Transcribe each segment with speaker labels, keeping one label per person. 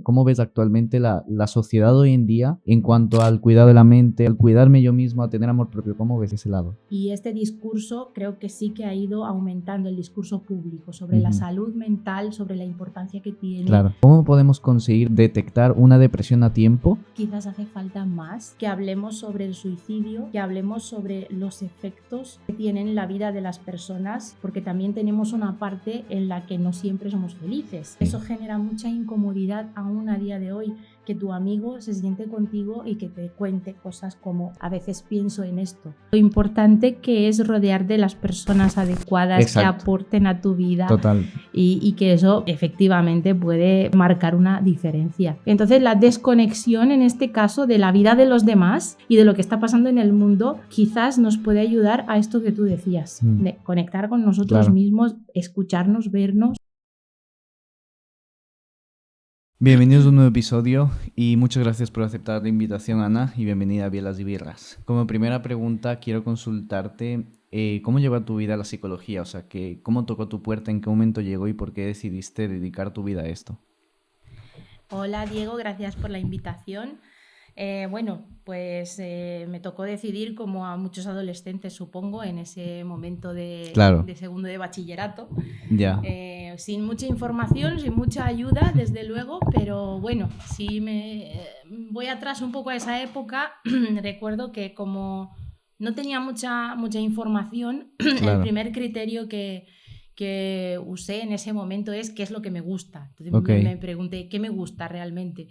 Speaker 1: cómo ves actualmente la sociedad hoy en día en cuanto al cuidado de la mente, al cuidarme yo mismo, a tener amor propio? ¿Cómo ves ese lado?
Speaker 2: Y este discurso creo que sí que ha ido aumentando, el discurso público sobre la salud mental, sobre la importancia que tiene.
Speaker 1: Claro. ¿Cómo podemos conseguir detectar una depresión a tiempo?
Speaker 2: Quizás hace falta más que hablemos sobre el suicidio, que hablemos sobre los efectos que tienen la vida de las personas, porque también tenemos una parte en la que no siempre somos felices. Eso genera mucha incomodidad aún a día de hoy, que tu amigo se siente contigo y que te cuente cosas como: a veces pienso en esto. Lo importante que es rodear de las personas adecuadas.
Speaker 1: Exacto.
Speaker 2: Que aporten a tu vida.
Speaker 1: Total.
Speaker 2: Y que eso efectivamente puede marcar una diferencia. Entonces la desconexión en este caso de la vida de los demás y de lo que está pasando en el mundo quizás nos puede ayudar a esto que tú decías, de conectar con nosotros mismos, escucharnos, vernos.
Speaker 1: Bienvenidos a un nuevo episodio y muchas gracias por aceptar la invitación, Ana, y bienvenida a Bielas y Birras. Como primera pregunta quiero consultarte ¿cómo llegó a tu vida la psicología? O sea, ¿cómo tocó tu puerta, en qué momento llegó y por qué decidiste dedicar tu vida a esto?
Speaker 2: Hola Diego, gracias por la invitación. Pues me tocó decidir, como a muchos adolescentes supongo, en ese momento de segundo de bachillerato.
Speaker 1: Ya.
Speaker 2: Sin mucha información, sin mucha ayuda, desde luego, pero bueno, si me voy atrás un poco a esa época, recuerdo que como no tenía mucha información, el primer criterio que usé en ese momento es qué es lo que me gusta. Entonces me pregunté qué me gusta realmente.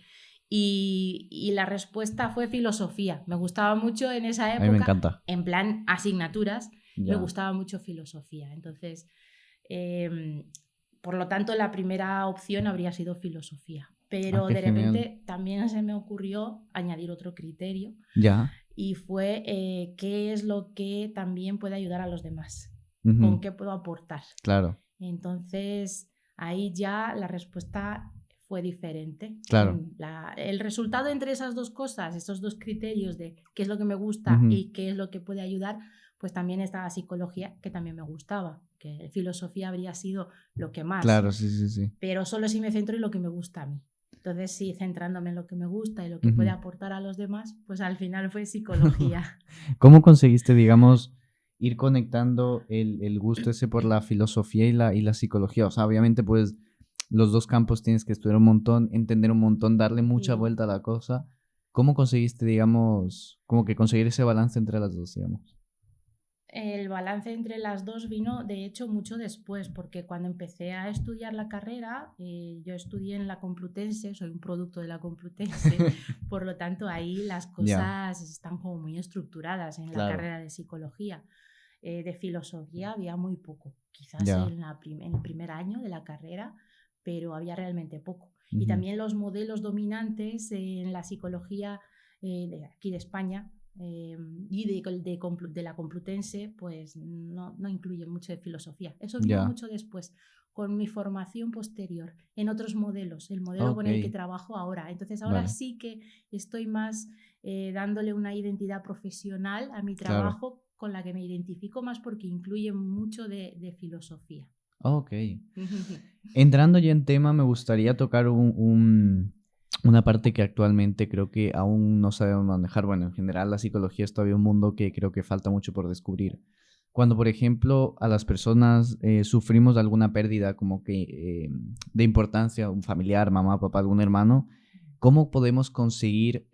Speaker 2: Y la respuesta fue filosofía. Me gustaba mucho en esa época.
Speaker 1: A mí me encanta.
Speaker 2: En plan asignaturas,
Speaker 1: Ya.
Speaker 2: me gustaba mucho filosofía. Entonces, por lo tanto, la primera opción habría sido filosofía. Pero de repente también se me ocurrió añadir otro criterio.
Speaker 1: Ya.
Speaker 2: Y fue qué es lo que también puede ayudar a los demás. ¿Con qué puedo aportar?
Speaker 1: Claro.
Speaker 2: Entonces, ahí ya la respuesta fue diferente.
Speaker 1: Claro.
Speaker 2: El resultado entre esas dos cosas, esos dos criterios de qué es lo que me gusta y qué es lo que puede ayudar, pues también está la psicología, que también me gustaba, que filosofía habría sido lo que más.
Speaker 1: Claro, sí.
Speaker 2: Pero solo si me centro en lo que me gusta a mí. Entonces, sí, centrándome en lo que me gusta y lo que puede aportar a los demás, pues al final fue psicología.
Speaker 1: ¿Cómo conseguiste, digamos, ir conectando el gusto ese por la filosofía y la psicología? O sea, obviamente, pues, los dos campos tienes que estudiar un montón, entender un montón, darle mucha vuelta a la cosa. ¿Cómo conseguiste, digamos, como que conseguir ese balance entre las dos, digamos?
Speaker 2: El balance entre las dos vino, de hecho, mucho después, porque cuando empecé a estudiar la carrera, yo estudié en la Complutense, soy un producto de la Complutense, por lo tanto ahí las cosas están como muy estructuradas en la carrera de psicología. De filosofía había muy poco, quizás en el primer año de la carrera, pero había realmente poco. Y también los modelos dominantes en la psicología de aquí de España y de la Complutense, pues no incluye mucho de filosofía. Eso vino mucho después, con mi formación posterior, en otros modelos, el modelo con el que trabajo ahora. Entonces ahora sí que estoy más dándole una identidad profesional a mi trabajo, con la que me identifico más porque incluye mucho de filosofía.
Speaker 1: Ok. Entrando ya en tema, me gustaría tocar una parte que actualmente creo que aún no sabemos manejar. Bueno, en general la psicología es todavía un mundo que creo que falta mucho por descubrir. Cuando, por ejemplo, a las personas sufrimos de alguna pérdida como que de importancia, un familiar, mamá, papá, algún hermano, ¿cómo podemos conseguir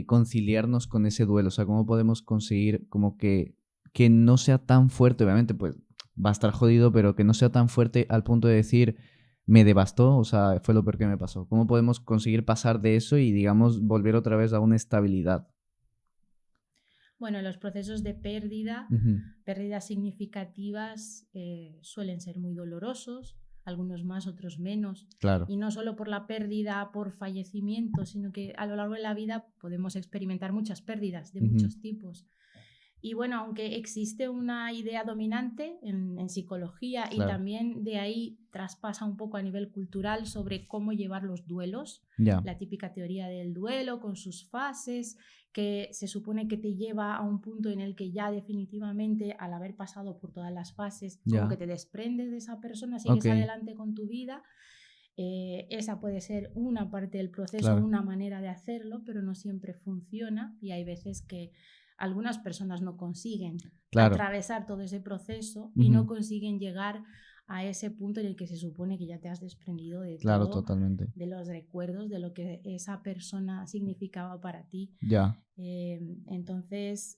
Speaker 1: conciliarnos con ese duelo? O sea, ¿cómo podemos conseguir como que no sea tan fuerte? Obviamente, pues va a estar jodido, pero que no sea tan fuerte al punto de decir, me devastó, o sea, fue lo peor que me pasó. ¿Cómo podemos conseguir pasar de eso y, digamos, volver otra vez a una estabilidad?
Speaker 2: Bueno, los procesos de pérdidas significativas suelen ser muy dolorosos, algunos más, otros menos.
Speaker 1: Claro.
Speaker 2: Y no solo por la pérdida por fallecimiento, sino que a lo largo de la vida podemos experimentar muchas pérdidas de muchos tipos. Y bueno, aunque existe una idea dominante en psicología y también de ahí traspasa un poco a nivel cultural sobre cómo llevar los duelos, la típica teoría del duelo con sus fases, que se supone que te lleva a un punto en el que ya definitivamente, al haber pasado por todas las fases, como que te desprendes de esa persona, sigues adelante con tu vida. Esa puede ser una parte del proceso,
Speaker 1: Claro,
Speaker 2: una manera de hacerlo, pero no siempre funciona y hay veces que algunas personas no consiguen
Speaker 1: claro.
Speaker 2: atravesar todo ese proceso y no
Speaker 1: Ujú.
Speaker 2: consiguen llegar a ese punto en el que se supone que ya te has desprendido de
Speaker 1: Claro,
Speaker 2: todo,
Speaker 1: totalmente.
Speaker 2: de los recuerdos, de lo que esa persona significaba para ti.
Speaker 1: Ya.
Speaker 2: Entonces,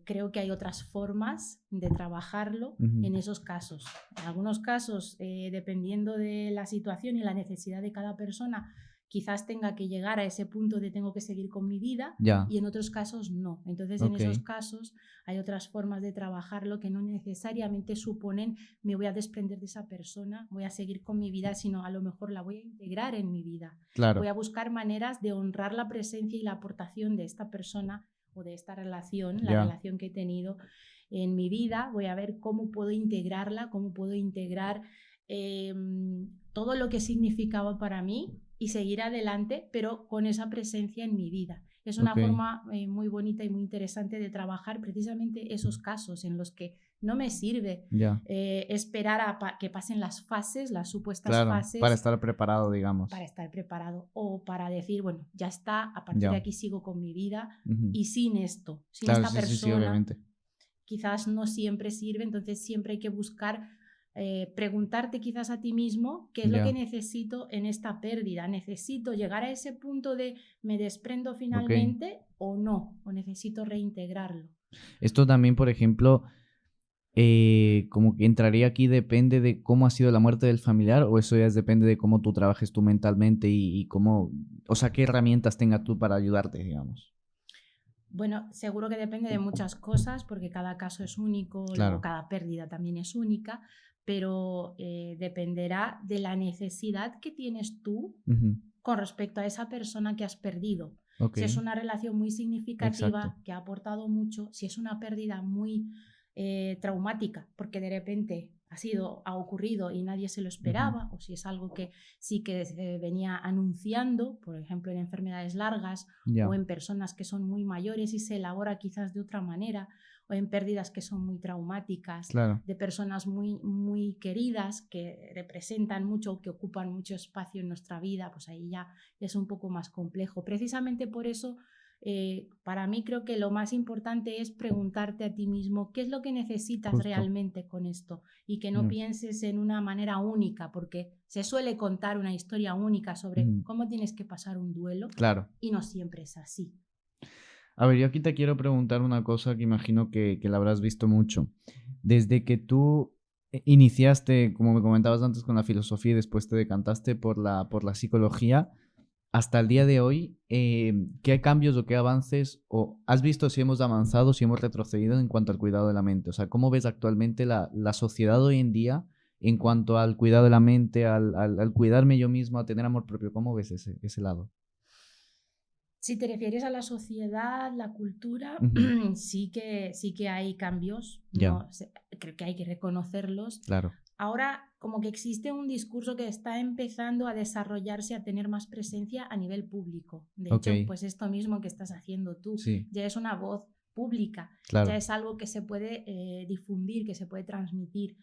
Speaker 2: creo que hay otras formas de trabajarlo
Speaker 1: Ujú.
Speaker 2: en esos casos. En algunos casos, dependiendo de la situación y la necesidad de cada persona, quizás tenga que llegar a ese punto de tengo que seguir con mi vida
Speaker 1: Ya.
Speaker 2: y en otros casos no. Entonces, en
Speaker 1: Ok.
Speaker 2: esos casos hay otras formas de trabajarlo que no necesariamente suponen me voy a desprender de esa persona, voy a seguir con mi vida, sino a lo mejor la voy a integrar en mi vida. Voy
Speaker 1: Claro.
Speaker 2: a buscar maneras de honrar la presencia y la aportación de esta persona o de esta relación, la
Speaker 1: Ya.
Speaker 2: relación que he tenido en mi vida. Voy a ver cómo puedo integrarla, cómo puedo integrar eh, todo lo que significaba para mí y seguir adelante, pero con esa presencia en mi vida. Es una
Speaker 1: Ok.
Speaker 2: forma muy bonita y muy interesante de trabajar precisamente esos casos en los que no me sirve
Speaker 1: Ya.
Speaker 2: esperar a que pasen las fases, las supuestas
Speaker 1: Claro. Para
Speaker 2: fases
Speaker 1: estar preparado,
Speaker 2: para
Speaker 1: digamos.
Speaker 2: estar preparado o para decir, bueno, ya está, a partir de
Speaker 1: Ya.
Speaker 2: aquí sigo con mi vida
Speaker 1: Ujú.
Speaker 2: y sin esto, sin
Speaker 1: Claro,
Speaker 2: esta
Speaker 1: sí, sí, sí,
Speaker 2: persona,
Speaker 1: obviamente.
Speaker 2: quizás no siempre sirve, entonces siempre hay que buscar preguntarte quizás a ti mismo qué es lo que
Speaker 1: Ya.
Speaker 2: necesito en esta pérdida. ¿Necesito llegar a ese punto de me desprendo
Speaker 1: Ok.
Speaker 2: finalmente o no? ¿O necesito reintegrarlo?
Speaker 1: Esto también, por ejemplo, como que entraría aquí, depende de cómo ha sido la muerte del familiar, o eso ya depende de cómo tú trabajes tú mentalmente y cómo, o sea, qué herramientas tengas tú para ayudarte, digamos.
Speaker 2: Bueno, seguro que depende de muchas cosas porque cada caso es único, luego
Speaker 1: Claro.
Speaker 2: cada pérdida también es única, pero dependerá de la necesidad que tienes tú
Speaker 1: Ujú.
Speaker 2: con respecto a esa persona que has perdido.
Speaker 1: Ok.
Speaker 2: Si es una relación muy
Speaker 1: Exacto.
Speaker 2: significativa, que ha aportado mucho, si es una pérdida muy traumática, porque de repente ha ocurrido y nadie se lo
Speaker 1: Ujú.
Speaker 2: esperaba, o si es algo que sí que se venía anunciando, por ejemplo, en enfermedades largas o
Speaker 1: Ya.
Speaker 2: en personas que son muy mayores y se elabora quizás de otra manera, o en pérdidas que son muy traumáticas,
Speaker 1: Claro.
Speaker 2: de personas muy, muy queridas que representan mucho, que ocupan mucho espacio en nuestra vida, pues ahí ya es un poco más complejo. Precisamente por eso, para mí creo que lo más importante es preguntarte a ti mismo qué es lo que necesitas
Speaker 1: Justo.
Speaker 2: realmente con esto y que no
Speaker 1: Ya.
Speaker 2: pienses en una manera única, porque se suele contar una historia única sobre
Speaker 1: Ujú.
Speaker 2: cómo tienes que pasar un duelo
Speaker 1: Claro.
Speaker 2: y no siempre es así.
Speaker 1: A ver, yo aquí te quiero preguntar una cosa que imagino que la habrás visto mucho. Desde que tú iniciaste, como me comentabas antes, con la filosofía y después te decantaste por la psicología, hasta el día de hoy, ¿qué cambios o qué avances o has visto si hemos avanzado, si hemos retrocedido en cuanto al cuidado de la mente? O sea, ¿cómo ves actualmente la sociedad hoy en día en cuanto al cuidado de la mente, al cuidarme yo mismo, a tener amor propio? ¿Cómo ves ese lado?
Speaker 2: Si te refieres a la sociedad, la cultura,
Speaker 1: Ujú.
Speaker 2: sí que hay cambios,
Speaker 1: Ya,
Speaker 2: creo que hay que reconocerlos.
Speaker 1: claro.
Speaker 2: Ahora, como que existe un discurso que está empezando a desarrollarse, a tener más presencia a nivel público. De
Speaker 1: Ok,
Speaker 2: hecho, pues esto mismo que estás haciendo tú,
Speaker 1: sí,
Speaker 2: ya es una voz pública, ya
Speaker 1: claro.
Speaker 2: es algo que se puede difundir, que se puede transmitir.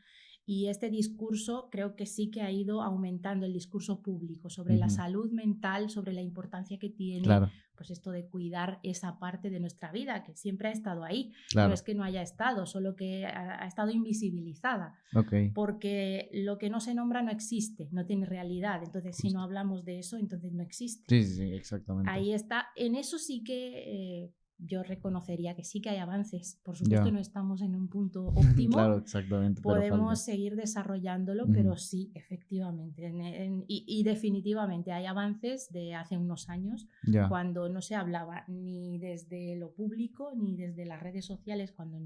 Speaker 2: Y este discurso creo que sí que ha ido aumentando el discurso público sobre la
Speaker 1: Ujú.
Speaker 2: salud mental, sobre la importancia que tiene
Speaker 1: Claro,
Speaker 2: pues esto de cuidar esa parte de nuestra vida que siempre ha estado ahí. No es
Speaker 1: claro.
Speaker 2: que no haya estado, solo que ha estado invisibilizada,
Speaker 1: Ok,
Speaker 2: porque lo que no se nombra no existe, no tiene realidad. Entonces, si no
Speaker 1: justo.
Speaker 2: hablamos de eso, entonces no existe.
Speaker 1: Sí, sí, sí, exactamente.
Speaker 2: Ahí está. En eso sí que yo reconocería que sí que hay avances. Por supuesto,
Speaker 1: Ya.
Speaker 2: no estamos en un punto óptimo,
Speaker 1: Claro, exactamente, pero falta.
Speaker 2: podemos seguir desarrollándolo,
Speaker 1: Ujú.
Speaker 2: pero sí, efectivamente. Y definitivamente hay avances de hace unos años,
Speaker 1: Ya.
Speaker 2: cuando no se hablaba ni desde lo público ni desde las redes sociales, cuando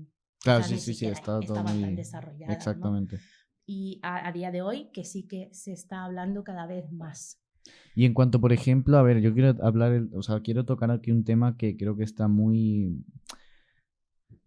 Speaker 1: Claro,
Speaker 2: quizás
Speaker 1: sí,
Speaker 2: ni
Speaker 1: sí, sí,
Speaker 2: siquiera
Speaker 1: está todo
Speaker 2: estaban tan
Speaker 1: muy...
Speaker 2: desarrolladas, ¿no?
Speaker 1: Exactamente.
Speaker 2: Y a día de hoy que sí que se está hablando cada vez más.
Speaker 1: Y en cuanto, por ejemplo, a ver, yo quiero hablar, o sea, quiero tocar aquí un tema que creo que está muy,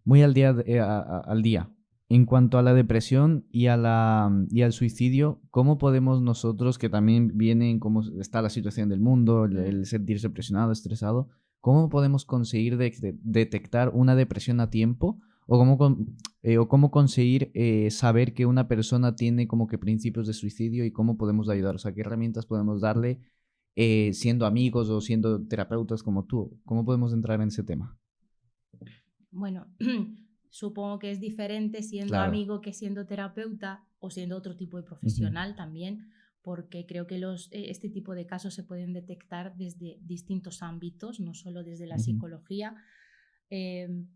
Speaker 1: muy al día, al día. En cuanto a la depresión y al suicidio, ¿cómo podemos nosotros, que también viene en cómo está la situación del mundo, el sentirse presionado, estresado, cómo podemos conseguir detectar una depresión a tiempo o cómo conseguir saber que una persona tiene como que principios de suicidio y cómo podemos ayudar. O sea, qué herramientas podemos darle siendo amigos o siendo terapeutas como tú. ¿Cómo podemos entrar en ese tema?
Speaker 2: Bueno, supongo que es diferente siendo
Speaker 1: Claro.
Speaker 2: amigo que siendo terapeuta o siendo otro tipo de
Speaker 1: Ujú,
Speaker 2: profesional también, porque creo que este tipo de casos se pueden detectar desde distintos ámbitos, no solo desde la
Speaker 1: ujú.
Speaker 2: psicología,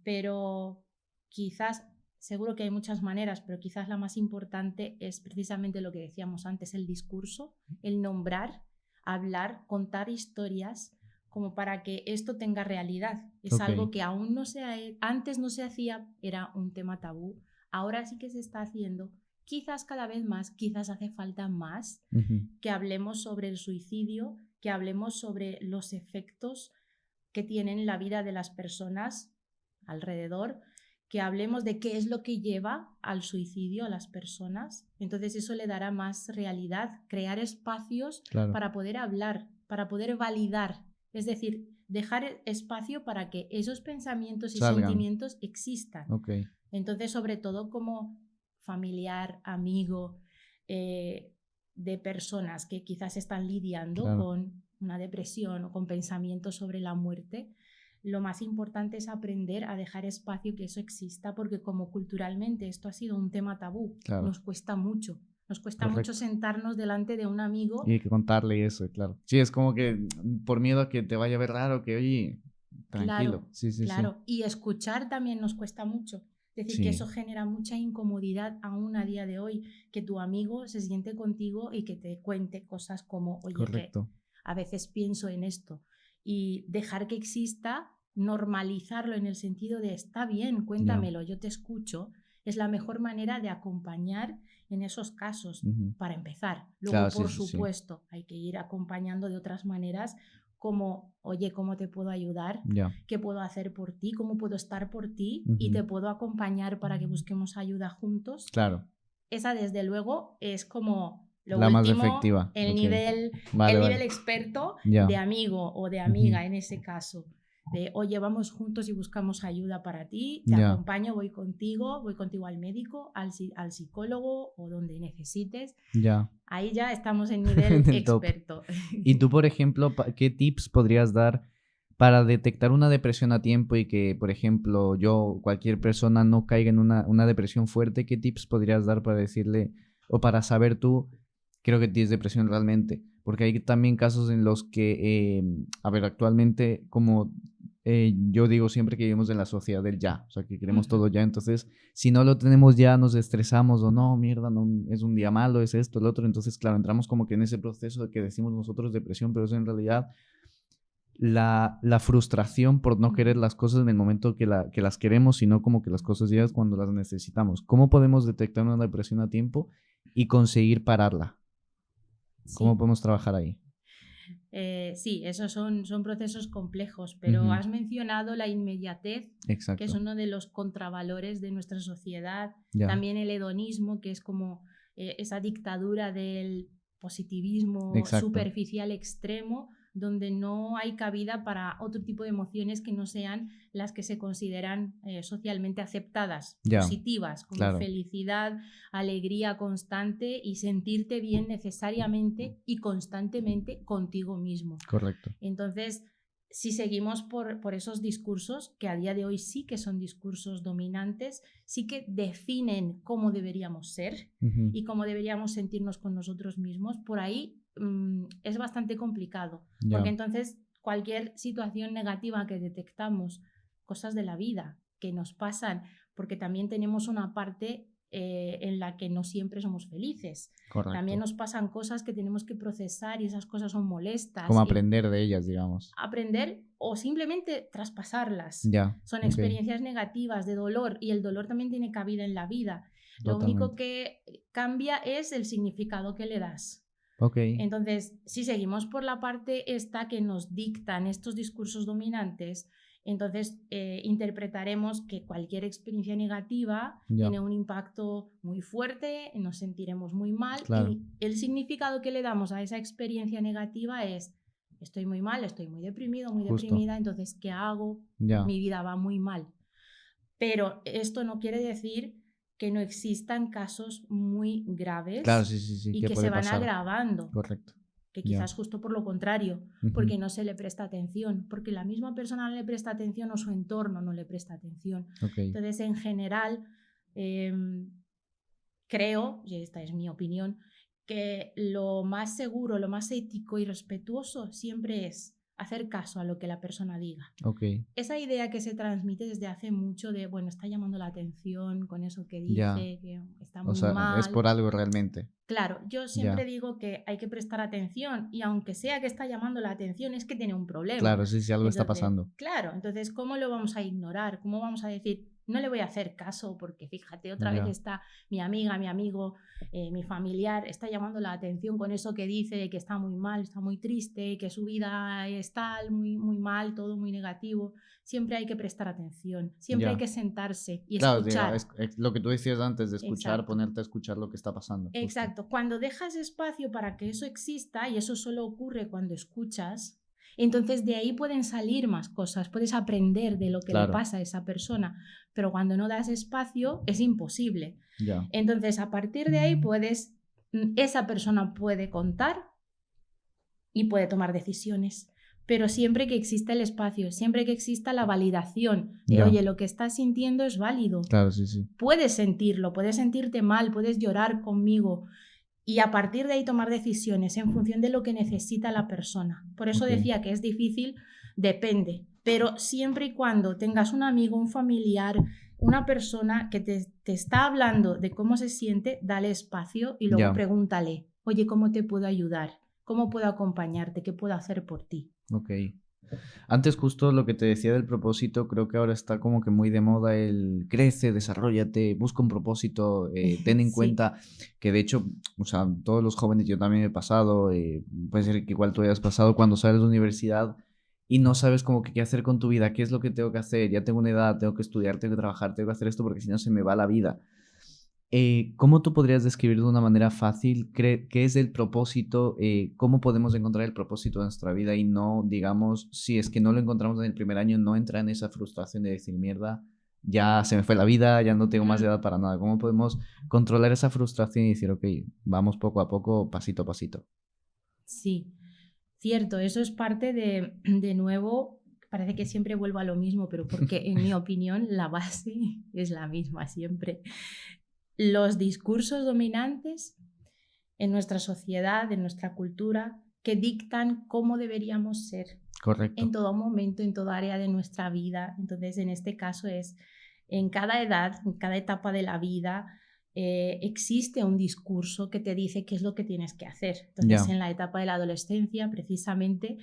Speaker 2: pero quizás, seguro que hay muchas maneras, pero quizás la más importante es precisamente lo que decíamos antes, el discurso, el nombrar, hablar, contar historias como para que esto tenga realidad. Es
Speaker 1: Ok.
Speaker 2: algo que aún no se antes no se hacía, era un tema tabú, ahora sí que se está haciendo, quizás cada vez más, quizás hace falta más
Speaker 1: Ujú.
Speaker 2: que hablemos sobre el suicidio, que hablemos sobre los efectos que tienen la vida de las personas alrededor, que hablemos de qué es lo que lleva al suicidio a las personas. Entonces eso le dará más realidad, crear espacios
Speaker 1: Claro.
Speaker 2: para poder hablar, para poder validar, es decir, dejar espacio para que esos pensamientos y
Speaker 1: Salgan.
Speaker 2: sentimientos existan.
Speaker 1: Ok.
Speaker 2: Entonces, sobre todo como familiar, amigo, eh, de personas que quizás están lidiando
Speaker 1: Claro.
Speaker 2: con una depresión o con pensamientos sobre la muerte, lo más importante es aprender a dejar espacio que eso exista, porque como culturalmente esto ha sido un tema tabú,
Speaker 1: Claro.
Speaker 2: nos cuesta mucho
Speaker 1: Correcto.
Speaker 2: sentarnos delante de un amigo.
Speaker 1: Y hay que contarle eso, claro. Sí, es como que por miedo a que te vaya a ver raro, que oye, tranquilo.
Speaker 2: Claro,
Speaker 1: Sí, sí, sí.
Speaker 2: claro. Y escuchar también nos cuesta mucho. Es decir, que eso
Speaker 1: Sí,
Speaker 2: genera mucha incomodidad aún a día de hoy, que tu amigo se siente contigo y que te cuente cosas como, oye, que
Speaker 1: correcto.
Speaker 2: a veces pienso en esto. Y dejar que exista, normalizarlo en el sentido de, está bien,
Speaker 1: Ya.
Speaker 2: cuéntamelo, yo te escucho, es la mejor manera de acompañar en esos casos,
Speaker 1: Ujú.
Speaker 2: para empezar. Luego,
Speaker 1: Claro, sí,
Speaker 2: por
Speaker 1: sí, sí.
Speaker 2: supuesto, hay que ir acompañando de otras maneras como, oye, ¿cómo te puedo ayudar?
Speaker 1: Ya.
Speaker 2: ¿Qué puedo hacer por ti? ¿Cómo puedo estar por ti? Y
Speaker 1: Ujú.
Speaker 2: te puedo acompañar para que busquemos ayuda juntos.
Speaker 1: Claro.
Speaker 2: Esa, desde luego, es como lo
Speaker 1: La más
Speaker 2: último,
Speaker 1: efectiva. Ok.
Speaker 2: el
Speaker 1: Vale,
Speaker 2: nivel
Speaker 1: vale.
Speaker 2: experto de
Speaker 1: Ya.
Speaker 2: amigo o de
Speaker 1: Ujú.
Speaker 2: amiga en ese caso. De, oye, vamos juntos y buscamos ayuda para ti, te
Speaker 1: Ya.
Speaker 2: acompaño, voy contigo al médico, al psicólogo o donde necesites.
Speaker 1: Ya.
Speaker 2: Ahí ya estamos en
Speaker 1: En
Speaker 2: nivel
Speaker 1: el top.
Speaker 2: experto.
Speaker 1: Y tú, por ejemplo, ¿qué tips podrías dar para detectar una depresión a tiempo y que, por ejemplo, yo, cualquier persona no caiga en una depresión fuerte? ¿Qué tips podrías dar para decirle o para saber tú, creo que tienes depresión realmente? Porque hay también casos en los que, a ver, actualmente, como yo digo siempre que vivimos en la sociedad del ya, o sea, que queremos todo ya, entonces, si no lo tenemos ya, nos estresamos o no, mierda, no, es un día malo, es esto, el otro, entonces, claro, entramos como que en ese proceso de que decimos nosotros depresión, pero es en realidad la frustración por no querer las cosas en el momento que las queremos, sino como que las cosas llegan cuando las necesitamos. ¿Cómo podemos detectar una depresión a tiempo y conseguir pararla? ¿Cómo
Speaker 2: Sí,
Speaker 1: podemos trabajar ahí?
Speaker 2: sí, esos son procesos complejos, pero
Speaker 1: Ujú.
Speaker 2: has mencionado la inmediatez, que es
Speaker 1: Exacto.
Speaker 2: uno de los contravalores de nuestra sociedad,
Speaker 1: Ya.
Speaker 2: también el hedonismo, que es como esa dictadura del positivismo
Speaker 1: Exacto.
Speaker 2: superficial extremo, donde no hay cabida para otro tipo de emociones que no sean las que se consideran socialmente aceptadas,
Speaker 1: Ya.
Speaker 2: positivas, como
Speaker 1: Claro.
Speaker 2: felicidad, alegría constante y sentirte bien necesariamente y constantemente contigo mismo.
Speaker 1: Correcto.
Speaker 2: Entonces, si seguimos por esos discursos, que a día de hoy sí que son discursos dominantes, sí que definen cómo deberíamos ser
Speaker 1: Ujú.
Speaker 2: y cómo deberíamos sentirnos con nosotros mismos, por ahí es bastante complicado, porque
Speaker 1: Ya.
Speaker 2: entonces cualquier situación negativa que detectamos, cosas de la vida que nos pasan, porque también tenemos una parte en la que no siempre somos felices. También
Speaker 1: Correcto.
Speaker 2: nos pasan cosas que tenemos que procesar y esas cosas son
Speaker 1: Como
Speaker 2: molestas y
Speaker 1: aprender de ellas, digamos.
Speaker 2: aprender o simplemente traspasarlas.
Speaker 1: Ya.
Speaker 2: Son
Speaker 1: Ok.
Speaker 2: experiencias negativas de dolor y el dolor también tiene cabida en la vida. Lo único
Speaker 1: Totalmente.
Speaker 2: que cambia es el significado que le das.
Speaker 1: Ok.
Speaker 2: Entonces, si seguimos por la parte esta que nos dictan estos discursos dominantes, entonces interpretaremos que cualquier experiencia negativa
Speaker 1: Ya.
Speaker 2: tiene un impacto muy fuerte, nos sentiremos muy mal
Speaker 1: Claro.
Speaker 2: y el significado que le damos a esa experiencia negativa es, estoy muy mal, estoy muy deprimido, muy
Speaker 1: Justo.
Speaker 2: deprimida, entonces, ¿qué hago?
Speaker 1: Ya.
Speaker 2: Mi vida va muy mal. Pero esto no quiere decir que no existan casos muy
Speaker 1: Claro,
Speaker 2: graves
Speaker 1: sí,
Speaker 2: y
Speaker 1: que
Speaker 2: que se
Speaker 1: puede
Speaker 2: van
Speaker 1: pasar.
Speaker 2: agravando,
Speaker 1: Correcto.
Speaker 2: que
Speaker 1: Ya.
Speaker 2: quizás justo por lo contrario,
Speaker 1: Ujú.
Speaker 2: porque no se le presta atención, porque la misma persona no le presta atención o su entorno no le presta atención.
Speaker 1: Ok.
Speaker 2: Entonces, en general, creo, y esta es mi opinión, que lo más seguro, lo más ético y respetuoso siempre es hacer caso a lo que la persona diga.
Speaker 1: Ok.
Speaker 2: Esa idea que se transmite desde hace mucho de, bueno, está llamando la atención con eso que
Speaker 1: Ya.
Speaker 2: dice, que está
Speaker 1: O
Speaker 2: muy
Speaker 1: sea, es
Speaker 2: mal.
Speaker 1: por algo realmente.
Speaker 2: Claro, yo siempre
Speaker 1: Ya.
Speaker 2: digo que hay que prestar atención y aunque sea que está llamando la atención es que tiene un problema.
Speaker 1: Claro, sí, algo está
Speaker 2: Entonces,
Speaker 1: pasando.
Speaker 2: claro, entonces, ¿cómo lo vamos a ignorar? ¿Cómo vamos a decir, no le voy a hacer caso porque fíjate, otra vez
Speaker 1: Ya.
Speaker 2: está mi amiga, mi amigo, mi familiar, está llamando la atención con eso que dice, que está muy mal, está muy triste, que su vida está muy, muy mal, todo muy negativo? Siempre hay que prestar atención, siempre hay
Speaker 1: Ya.
Speaker 2: que sentarse y
Speaker 1: Claro, diga,
Speaker 2: escuchar.
Speaker 1: es lo que tú decías antes de escuchar,
Speaker 2: Exacto.
Speaker 1: ponerte a escuchar lo que está pasando, justo.
Speaker 2: Exacto, cuando dejas espacio para que eso exista, y eso solo ocurre cuando escuchas, entonces de ahí pueden salir más cosas, puedes aprender de lo que le
Speaker 1: Claro,
Speaker 2: pasa a esa persona, pero cuando no das espacio es imposible.
Speaker 1: ya.
Speaker 2: Entonces a partir de ahí esa persona puede contar y puede tomar decisiones, pero siempre que exista el espacio, siempre que exista la validación de,
Speaker 1: Ya.
Speaker 2: oye, lo que estás sintiendo es válido.
Speaker 1: Claro, sí.
Speaker 2: Puedes sentirlo, puedes sentirte mal, puedes llorar conmigo y a partir de ahí tomar decisiones en función de lo que necesita la persona. Por eso
Speaker 1: Ok.
Speaker 2: decía que es difícil, depende, pero siempre y cuando tengas un amigo, un familiar, una persona que te está hablando de cómo se siente, dale espacio y luego
Speaker 1: Ya.
Speaker 2: pregúntale, oye, ¿cómo te puedo ayudar? ¿Cómo puedo acompañarte? ¿Qué puedo hacer por ti?
Speaker 1: Ok. Antes justo lo que te decía del propósito, creo que ahora está como que muy de moda el crece, desarróllate, busca un propósito, ten en
Speaker 2: Sí.
Speaker 1: cuenta que de hecho, o sea, todos los jóvenes, yo también he pasado, puede ser que igual tú hayas pasado cuando sales de universidad y no sabes como que qué hacer con tu vida, qué es lo que tengo que hacer, ya tengo una edad, tengo que estudiar, tengo que trabajar, tengo que hacer esto porque si no se me va la vida. ¿Cómo tú podrías describir de una manera fácil qué es el propósito? ¿Cómo podemos encontrar el propósito de nuestra vida y no, digamos, si es que no lo encontramos en el primer año, no entra en esa frustración de decir, mierda, ya se me fue la vida, ya no tengo más edad para nada? ¿Cómo podemos controlar esa frustración y decir, ok, vamos poco a poco, pasito a pasito?
Speaker 2: Sí, cierto, eso es parte de nuevo, parece que siempre vuelvo a lo mismo, pero porque en mi opinión la base es la misma siempre. Los discursos dominantes en nuestra sociedad, en nuestra cultura, que dictan cómo deberíamos ser en
Speaker 1: Correcto.
Speaker 2: todo momento, en toda área de nuestra vida. Entonces, en este caso es en cada edad, en cada etapa de la vida, existe un discurso que te dice qué es lo que tienes que hacer. Entonces,
Speaker 1: Ya.
Speaker 2: en la etapa de la adolescencia, precisamente,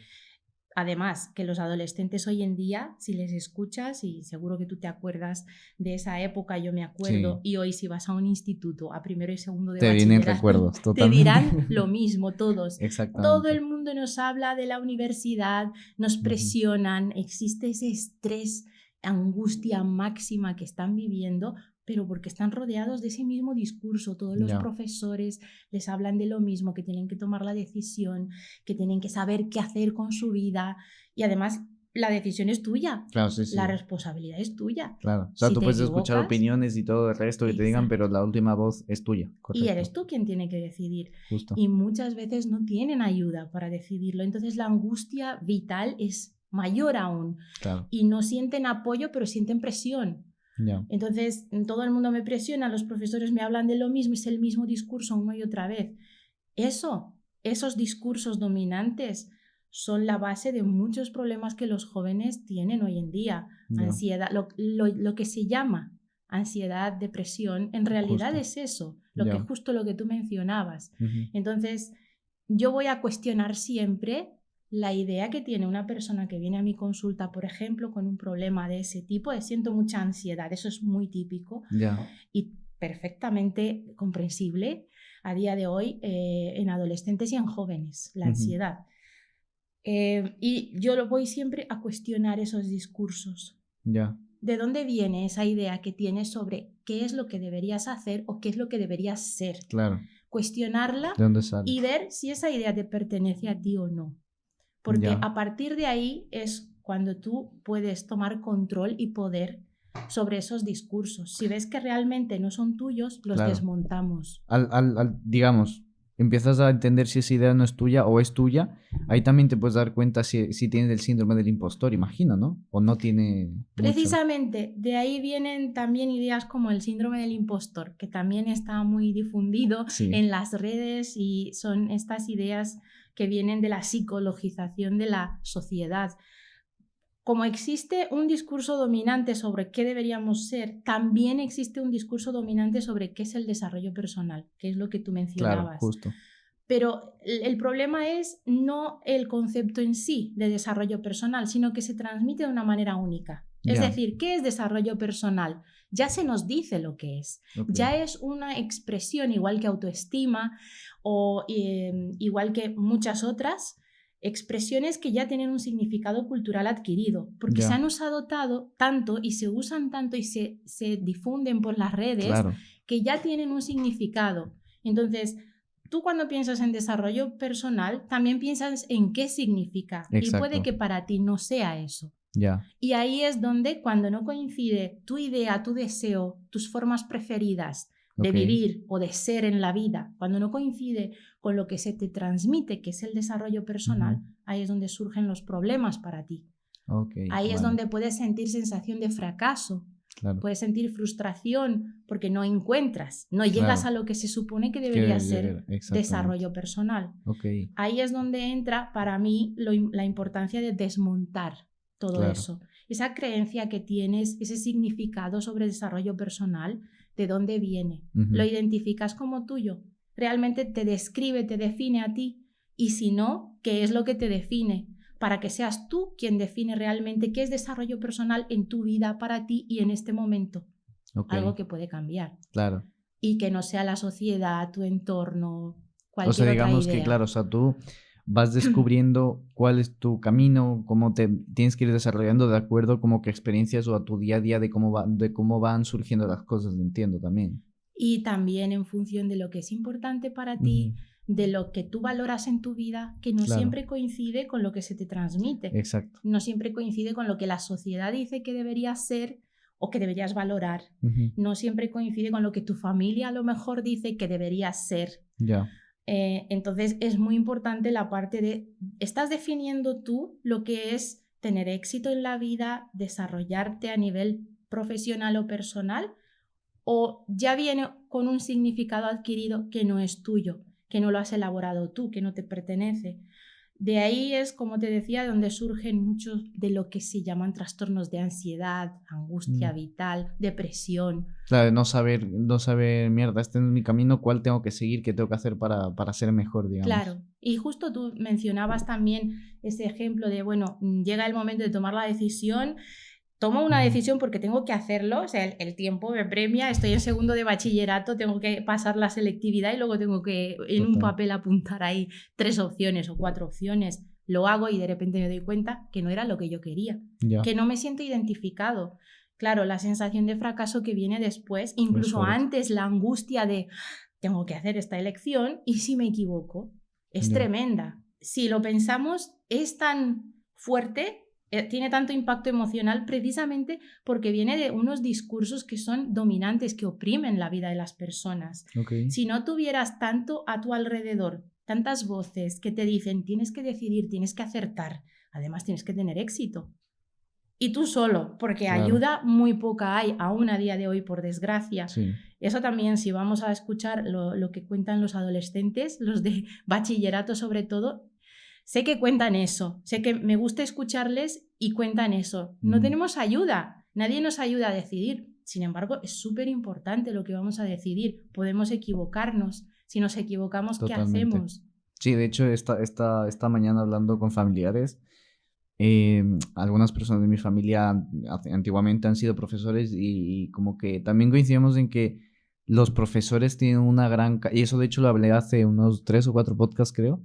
Speaker 2: además que los adolescentes hoy en día, si les escuchas, y seguro que tú te acuerdas de esa época, yo me acuerdo,
Speaker 1: Sí.
Speaker 2: y hoy si vas a un instituto, a primero y segundo de
Speaker 1: Te vienen
Speaker 2: bachillerato,
Speaker 1: recuerdos,
Speaker 2: te
Speaker 1: totalmente.
Speaker 2: dirán lo mismo todos. Todo
Speaker 1: Exactamente.
Speaker 2: el mundo nos habla de la universidad, nos
Speaker 1: Ujú.
Speaker 2: presionan, existe ese estrés, angustia máxima que están viviendo, pero porque están rodeados de ese mismo discurso. Todos los
Speaker 1: Ya.
Speaker 2: profesores les hablan de lo mismo, que tienen que tomar la decisión, que tienen que saber qué hacer con su vida y además la decisión es tuya,
Speaker 1: Claro,
Speaker 2: la
Speaker 1: sí.
Speaker 2: responsabilidad es tuya.
Speaker 1: Claro. O sea,
Speaker 2: Si
Speaker 1: tú
Speaker 2: te
Speaker 1: puedes escuchar
Speaker 2: equivocas,
Speaker 1: opiniones y todo el resto que te digan, pero
Speaker 2: exacto.
Speaker 1: la última voz es tuya.
Speaker 2: Y
Speaker 1: Correcto.
Speaker 2: eres tú quien tiene que decidir.
Speaker 1: Justo.
Speaker 2: Y muchas veces no tienen ayuda para decidirlo. Entonces la angustia vital es mayor aún.
Speaker 1: Claro.
Speaker 2: Y no sienten apoyo, pero sienten presión.
Speaker 1: Ya.
Speaker 2: Entonces todo el mundo me presiona, los profesores me hablan de lo mismo, es el mismo discurso una y otra vez. Esos discursos dominantes son la base de muchos problemas que los jóvenes tienen hoy en día.
Speaker 1: Ya.
Speaker 2: Ansiedad, lo que se llama ansiedad, depresión, en realidad
Speaker 1: Justo.
Speaker 2: es eso,
Speaker 1: Ya.
Speaker 2: justo lo que tú mencionabas.
Speaker 1: Ujú.
Speaker 2: Entonces, yo voy a cuestionar siempre la idea que tiene una persona que viene a mi consulta, por ejemplo, con un problema de ese tipo, de siento mucha ansiedad, eso es muy típico
Speaker 1: Ya.
Speaker 2: y perfectamente comprensible a día de hoy en adolescentes y en jóvenes, la
Speaker 1: Ujú.
Speaker 2: ansiedad. Y yo lo voy siempre a cuestionar esos discursos.
Speaker 1: Ya.
Speaker 2: ¿De dónde viene esa idea que tienes sobre qué es lo que deberías hacer o qué es lo que deberías ser?
Speaker 1: Claro.
Speaker 2: Cuestionarla
Speaker 1: ¿De dónde sale?
Speaker 2: y ver si esa idea te pertenece a ti o no. Porque
Speaker 1: Ya.
Speaker 2: a partir de ahí es cuando tú puedes tomar control y poder sobre esos discursos. Si ves que realmente no son tuyos, los
Speaker 1: Claro.
Speaker 2: desmontamos.
Speaker 1: Digamos, empiezas a entender si esa idea no es tuya o es tuya, ahí también te puedes dar cuenta si tienes el síndrome del impostor, imagino, ¿no? O no tiene mucho.
Speaker 2: Precisamente de ahí vienen también ideas como el síndrome del impostor, que también está muy difundido
Speaker 1: Sí,
Speaker 2: en las redes y son estas ideas que vienen de la psicologización de la sociedad. Como existe un discurso dominante sobre qué deberíamos ser, también existe un discurso dominante sobre qué es el desarrollo personal, que es lo que tú
Speaker 1: claro,
Speaker 2: mencionabas.
Speaker 1: justo.
Speaker 2: Pero el problema es no el concepto en sí de desarrollo personal, sino que se transmite de una manera única. Es
Speaker 1: Ya,
Speaker 2: decir, ¿qué es desarrollo personal? Ya se nos dice lo que es.
Speaker 1: ok.
Speaker 2: Ya es una expresión igual que autoestima o igual que muchas otras expresiones que ya tienen un significado cultural adquirido, porque se
Speaker 1: Ya,
Speaker 2: han usado tanto y se usan tanto y se difunden por las redes
Speaker 1: claro,
Speaker 2: que ya tienen un significado. Entonces, tú cuando piensas en desarrollo personal, también piensas en qué significa y puede
Speaker 1: exacto,
Speaker 2: que para ti no sea eso.
Speaker 1: ya,
Speaker 2: Y ahí es donde cuando no coincide tu idea, tu deseo, tus formas preferidas de
Speaker 1: ok,
Speaker 2: vivir o de ser en la vida, cuando no coincide con lo que se te transmite, que es el desarrollo personal, ahí es donde surgen los problemas para ti.
Speaker 1: ok,
Speaker 2: Ahí es
Speaker 1: vale,
Speaker 2: donde puedes sentir sensación de fracaso,
Speaker 1: claro,
Speaker 2: puedes sentir frustración porque no encuentras, no llegas
Speaker 1: claro,
Speaker 2: a lo que se supone que
Speaker 1: que
Speaker 2: debería
Speaker 1: debería
Speaker 2: ser
Speaker 1: llegar, exactamente,
Speaker 2: desarrollo personal.
Speaker 1: ok,
Speaker 2: Ahí es donde entra para mí la importancia de desmontar todo
Speaker 1: claro,
Speaker 2: eso. Esa creencia que tienes, ese significado sobre desarrollo personal, ¿de dónde viene? ¿Lo identificas como tuyo? ¿Realmente te describe, te define a ti? Y si no, ¿qué es lo que te define? Para que seas tú quien define realmente qué es desarrollo personal en tu vida para ti y en este momento.
Speaker 1: ok,
Speaker 2: Algo que puede cambiar.
Speaker 1: claro.
Speaker 2: Y que no sea la sociedad, tu entorno,
Speaker 1: O sea,
Speaker 2: cualquier otra
Speaker 1: digamos que,
Speaker 2: idea.
Speaker 1: claro, o sea, tú vas descubriendo cuál es tu camino, cómo te tienes que ir desarrollando de acuerdo como que experiencias o a tu día a día de cómo van surgiendo las cosas, entiendo también.
Speaker 2: Y también en función de lo que es importante para
Speaker 1: Ujú,
Speaker 2: ti, de lo que tú valoras en tu vida, que no
Speaker 1: claro,
Speaker 2: siempre coincide con lo que se te transmite,
Speaker 1: exacto.
Speaker 2: no siempre coincide con lo que la sociedad dice que deberías ser o que deberías valorar,
Speaker 1: Ujú,
Speaker 2: no siempre coincide con lo que tu familia a lo mejor dice que deberías ser.
Speaker 1: ya,
Speaker 2: Entonces es muy importante la parte de, ¿estás definiendo tú lo que es tener éxito en la vida, desarrollarte a nivel profesional o personal? ¿O ya viene con un significado adquirido que no es tuyo, que no lo has elaborado tú, que no te pertenece? De ahí es, como te decía, donde surgen muchos de lo que se llaman trastornos de ansiedad, angustia
Speaker 1: mm.
Speaker 2: vital, depresión.
Speaker 1: Claro, no saber, mierda, este no es mi camino, cuál tengo que seguir, qué tengo que hacer para ser mejor, digamos.
Speaker 2: Claro, y justo tú mencionabas también ese ejemplo de, bueno, llega el momento de tomar la decisión, tomo una
Speaker 1: Ujú,
Speaker 2: decisión porque tengo que hacerlo, o sea, el tiempo me premia, estoy en segundo de bachillerato, tengo que pasar la selectividad y luego tengo que en un
Speaker 1: total,
Speaker 2: papel apuntar ahí 3 opciones o 4 opciones. Lo hago y de repente me doy cuenta que no era lo que yo quería,
Speaker 1: ya,
Speaker 2: que no me siento identificado. Claro, la sensación de fracaso que viene después,
Speaker 1: es
Speaker 2: incluso
Speaker 1: fuerte,
Speaker 2: antes la angustia de tengo que hacer esta elección y si me equivoco, es
Speaker 1: ya,
Speaker 2: tremenda. Si lo pensamos, es tan fuerte, tiene tanto impacto emocional precisamente porque viene de unos discursos que son dominantes, que oprimen la vida de las personas.
Speaker 1: ok,
Speaker 2: Si no tuvieras tanto a tu alrededor, tantas voces que te dicen tienes que decidir, tienes que acertar, además tienes que tener éxito. Y tú solo, porque
Speaker 1: claro,
Speaker 2: ayuda muy poca hay, aún a día de hoy, por desgracia.
Speaker 1: sí,
Speaker 2: Eso también, si vamos a escuchar lo que cuentan los adolescentes, los de bachillerato sobre todo, sé que cuentan eso, sé que me gusta escucharles y cuentan eso. No
Speaker 1: mm,
Speaker 2: tenemos ayuda, nadie nos ayuda a decidir. Sin embargo, es súper importante lo que vamos a decidir. Podemos equivocarnos. Si nos equivocamos, ¿qué
Speaker 1: totalmente.
Speaker 2: hacemos?
Speaker 1: Sí, de hecho, esta mañana hablando con familiares, algunas personas de mi familia antiguamente han sido profesores y como que también coincidimos en que los profesores tienen una y eso de hecho lo hablé hace unos 3 o 4 podcasts creo,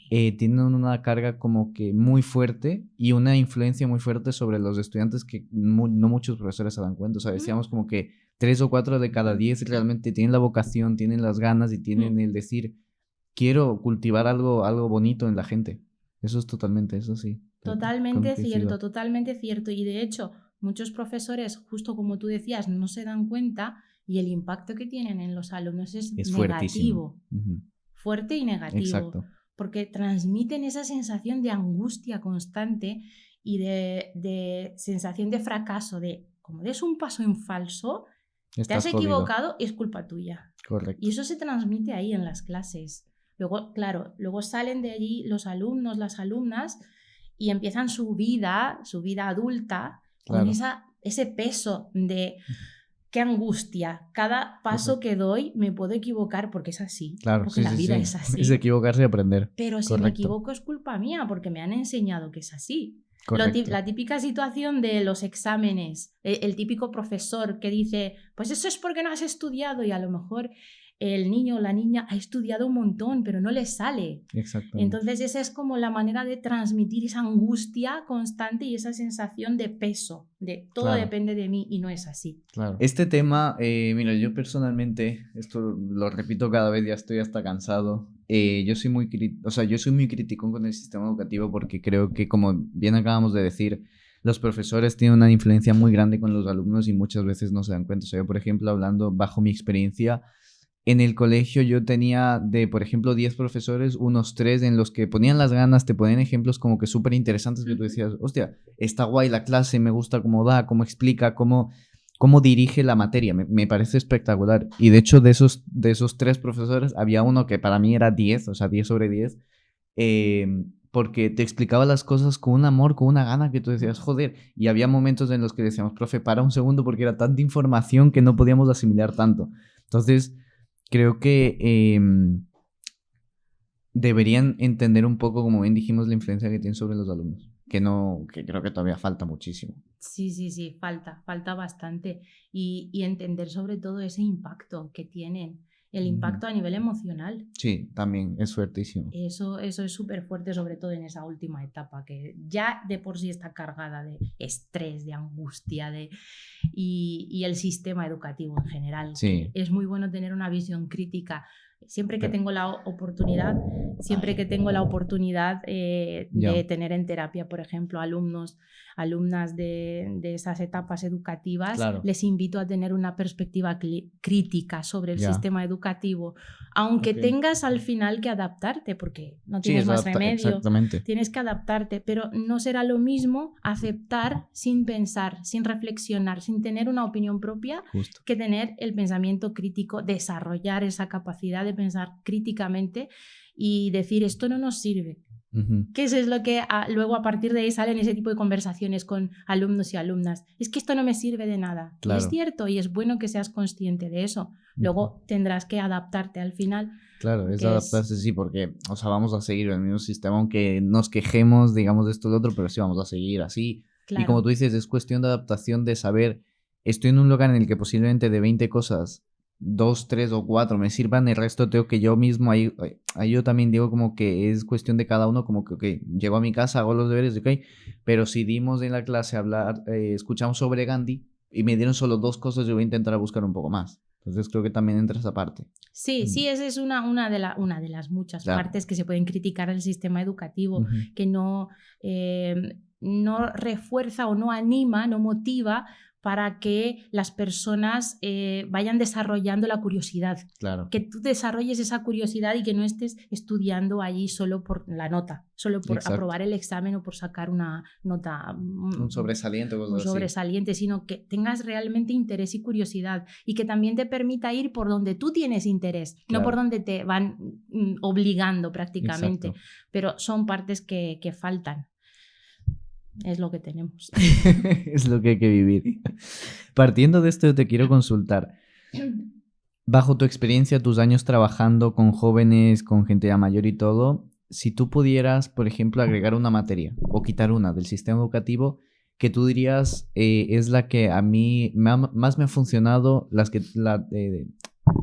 Speaker 1: tienen una carga como que muy fuerte y una influencia muy fuerte sobre los estudiantes que no muchos profesores se dan cuenta. O sea,
Speaker 2: ¿Mm?
Speaker 1: decíamos como que 3 o 4 de cada 10 realmente tienen la vocación, tienen las ganas y tienen
Speaker 2: ¿Mm?
Speaker 1: el decir, quiero cultivar algo bonito en la gente. Eso es totalmente, eso sí.
Speaker 2: Totalmente
Speaker 1: Coincido.
Speaker 2: cierto, totalmente cierto. Y de hecho, muchos profesores, justo como tú decías, no se dan cuenta y el impacto que tienen en los alumnos es negativo, fuerte y negativo.
Speaker 1: Exacto.
Speaker 2: Porque transmiten esa sensación de angustia constante y de sensación de fracaso, de como des un paso en falso, te has equivocado, es culpa tuya.
Speaker 1: Correcto.
Speaker 2: Y eso se transmite ahí en las clases. Luego, claro, luego salen de allí los alumnos, las alumnas y empiezan su vida adulta, claro, con ese peso de qué angustia. Cada paso que doy me puedo equivocar porque es así.
Speaker 1: Claro,
Speaker 2: porque la vida es así.
Speaker 1: Es equivocarse y aprender.
Speaker 2: Pero si me equivoco es culpa mía porque me han enseñado que es así. La típica situación de los exámenes, el típico profesor que dice, pues eso es porque no has estudiado, y a lo mejor el niño o la niña ha estudiado un montón, pero no le sale. Entonces esa es como la manera de transmitir esa angustia constante y esa sensación de peso, de todo depende de mí, y no es así.
Speaker 1: Claro. Este tema, mira, yo personalmente, esto lo repito cada vez, ya estoy hasta cansado. Yo soy muy criticón con el sistema educativo porque creo que, como bien acabamos de decir, los profesores tienen una influencia muy grande con los alumnos y muchas veces no se dan cuenta. O sea, yo, por ejemplo, hablando bajo mi experiencia, en el colegio yo tenía por ejemplo, 10 profesores, unos 3 en los que ponían las ganas, te ponían ejemplos como que súper interesantes que tú decías, hostia, está guay la clase, me gusta cómo da, cómo explica, cómo dirige la materia, me parece espectacular. Y de hecho de esos 3 profesores había uno que para mí era 10, o sea, 10 sobre 10, porque te explicaba las cosas con un amor, con una gana que tú decías, joder, y había momentos en los que decíamos, profe, para un segundo, porque era tanta información que no podíamos asimilar tanto. Entonces, creo que deberían entender un poco, como bien dijimos, la influencia que tienen sobre los alumnos, que creo que todavía falta muchísimo.
Speaker 2: Sí, falta bastante, y entender sobre todo ese impacto que tienen, el impacto a nivel emocional.
Speaker 1: Sí, también es fuertísimo.
Speaker 2: Eso es súper fuerte, sobre todo en esa última etapa, que ya de por sí está cargada de estrés, de angustia, y el sistema educativo en general.
Speaker 1: Sí.
Speaker 2: Es muy bueno tener una visión crítica. Siempre que tengo la oportunidad de tener en terapia, por ejemplo, alumnas de esas etapas educativas, les invito a tener una perspectiva crítica sobre el sistema educativo, aunque tengas al final que adaptarte, porque no tienes más remedio, tienes que adaptarte, pero no será lo mismo aceptar sin pensar, sin reflexionar, sin tener una opinión propia, que tener el pensamiento crítico, desarrollar esa capacidad de pensar críticamente y decir, esto no nos sirve. Que eso es lo que luego a partir de ahí salen ese tipo de conversaciones con alumnos y alumnas. Es que esto no me sirve de nada. Y es cierto, y es bueno que seas consciente de eso. Luego tendrás que adaptarte al final.
Speaker 1: Claro, es adaptarse, sí, porque, o sea, vamos a seguir el mismo sistema, aunque nos quejemos, digamos, de esto y lo otro, pero sí vamos a seguir así. Claro. Y como tú dices, es cuestión de adaptación, de saber, estoy en un lugar en el que posiblemente de 20 cosas 2, 3 o 4 me sirvan, el resto tengo que yo mismo, ahí yo también digo como que es cuestión de cada uno, como que, ok, llego a mi casa, hago los deberes, ok, pero si dimos en la clase hablar, escuchamos sobre Gandhi y me dieron solo 2 cosas, yo voy a intentar buscar un poco más. Entonces creo que también entra esa parte.
Speaker 2: Sí, esa es una de las muchas partes que se pueden criticar del sistema educativo, que no refuerza o no anima, no motiva para que las personas vayan desarrollando la curiosidad.
Speaker 1: Claro.
Speaker 2: Que tú desarrolles esa curiosidad y que no estés estudiando allí solo por la nota, solo por aprobar el examen o por sacar una nota.
Speaker 1: Un sobresaliente.
Speaker 2: Sino que tengas realmente interés y curiosidad, y que también te permita ir por donde tú tienes interés, no por donde te van obligando prácticamente. Exacto. Pero son partes que faltan. Es lo que tenemos.
Speaker 1: Es lo que hay que vivir. Partiendo de esto, te quiero consultar. Bajo tu experiencia, tus años trabajando con jóvenes, con gente ya mayor y todo, si tú pudieras, por ejemplo, agregar una materia o quitar una del sistema educativo que tú dirías es la que a mí más me ha funcionado,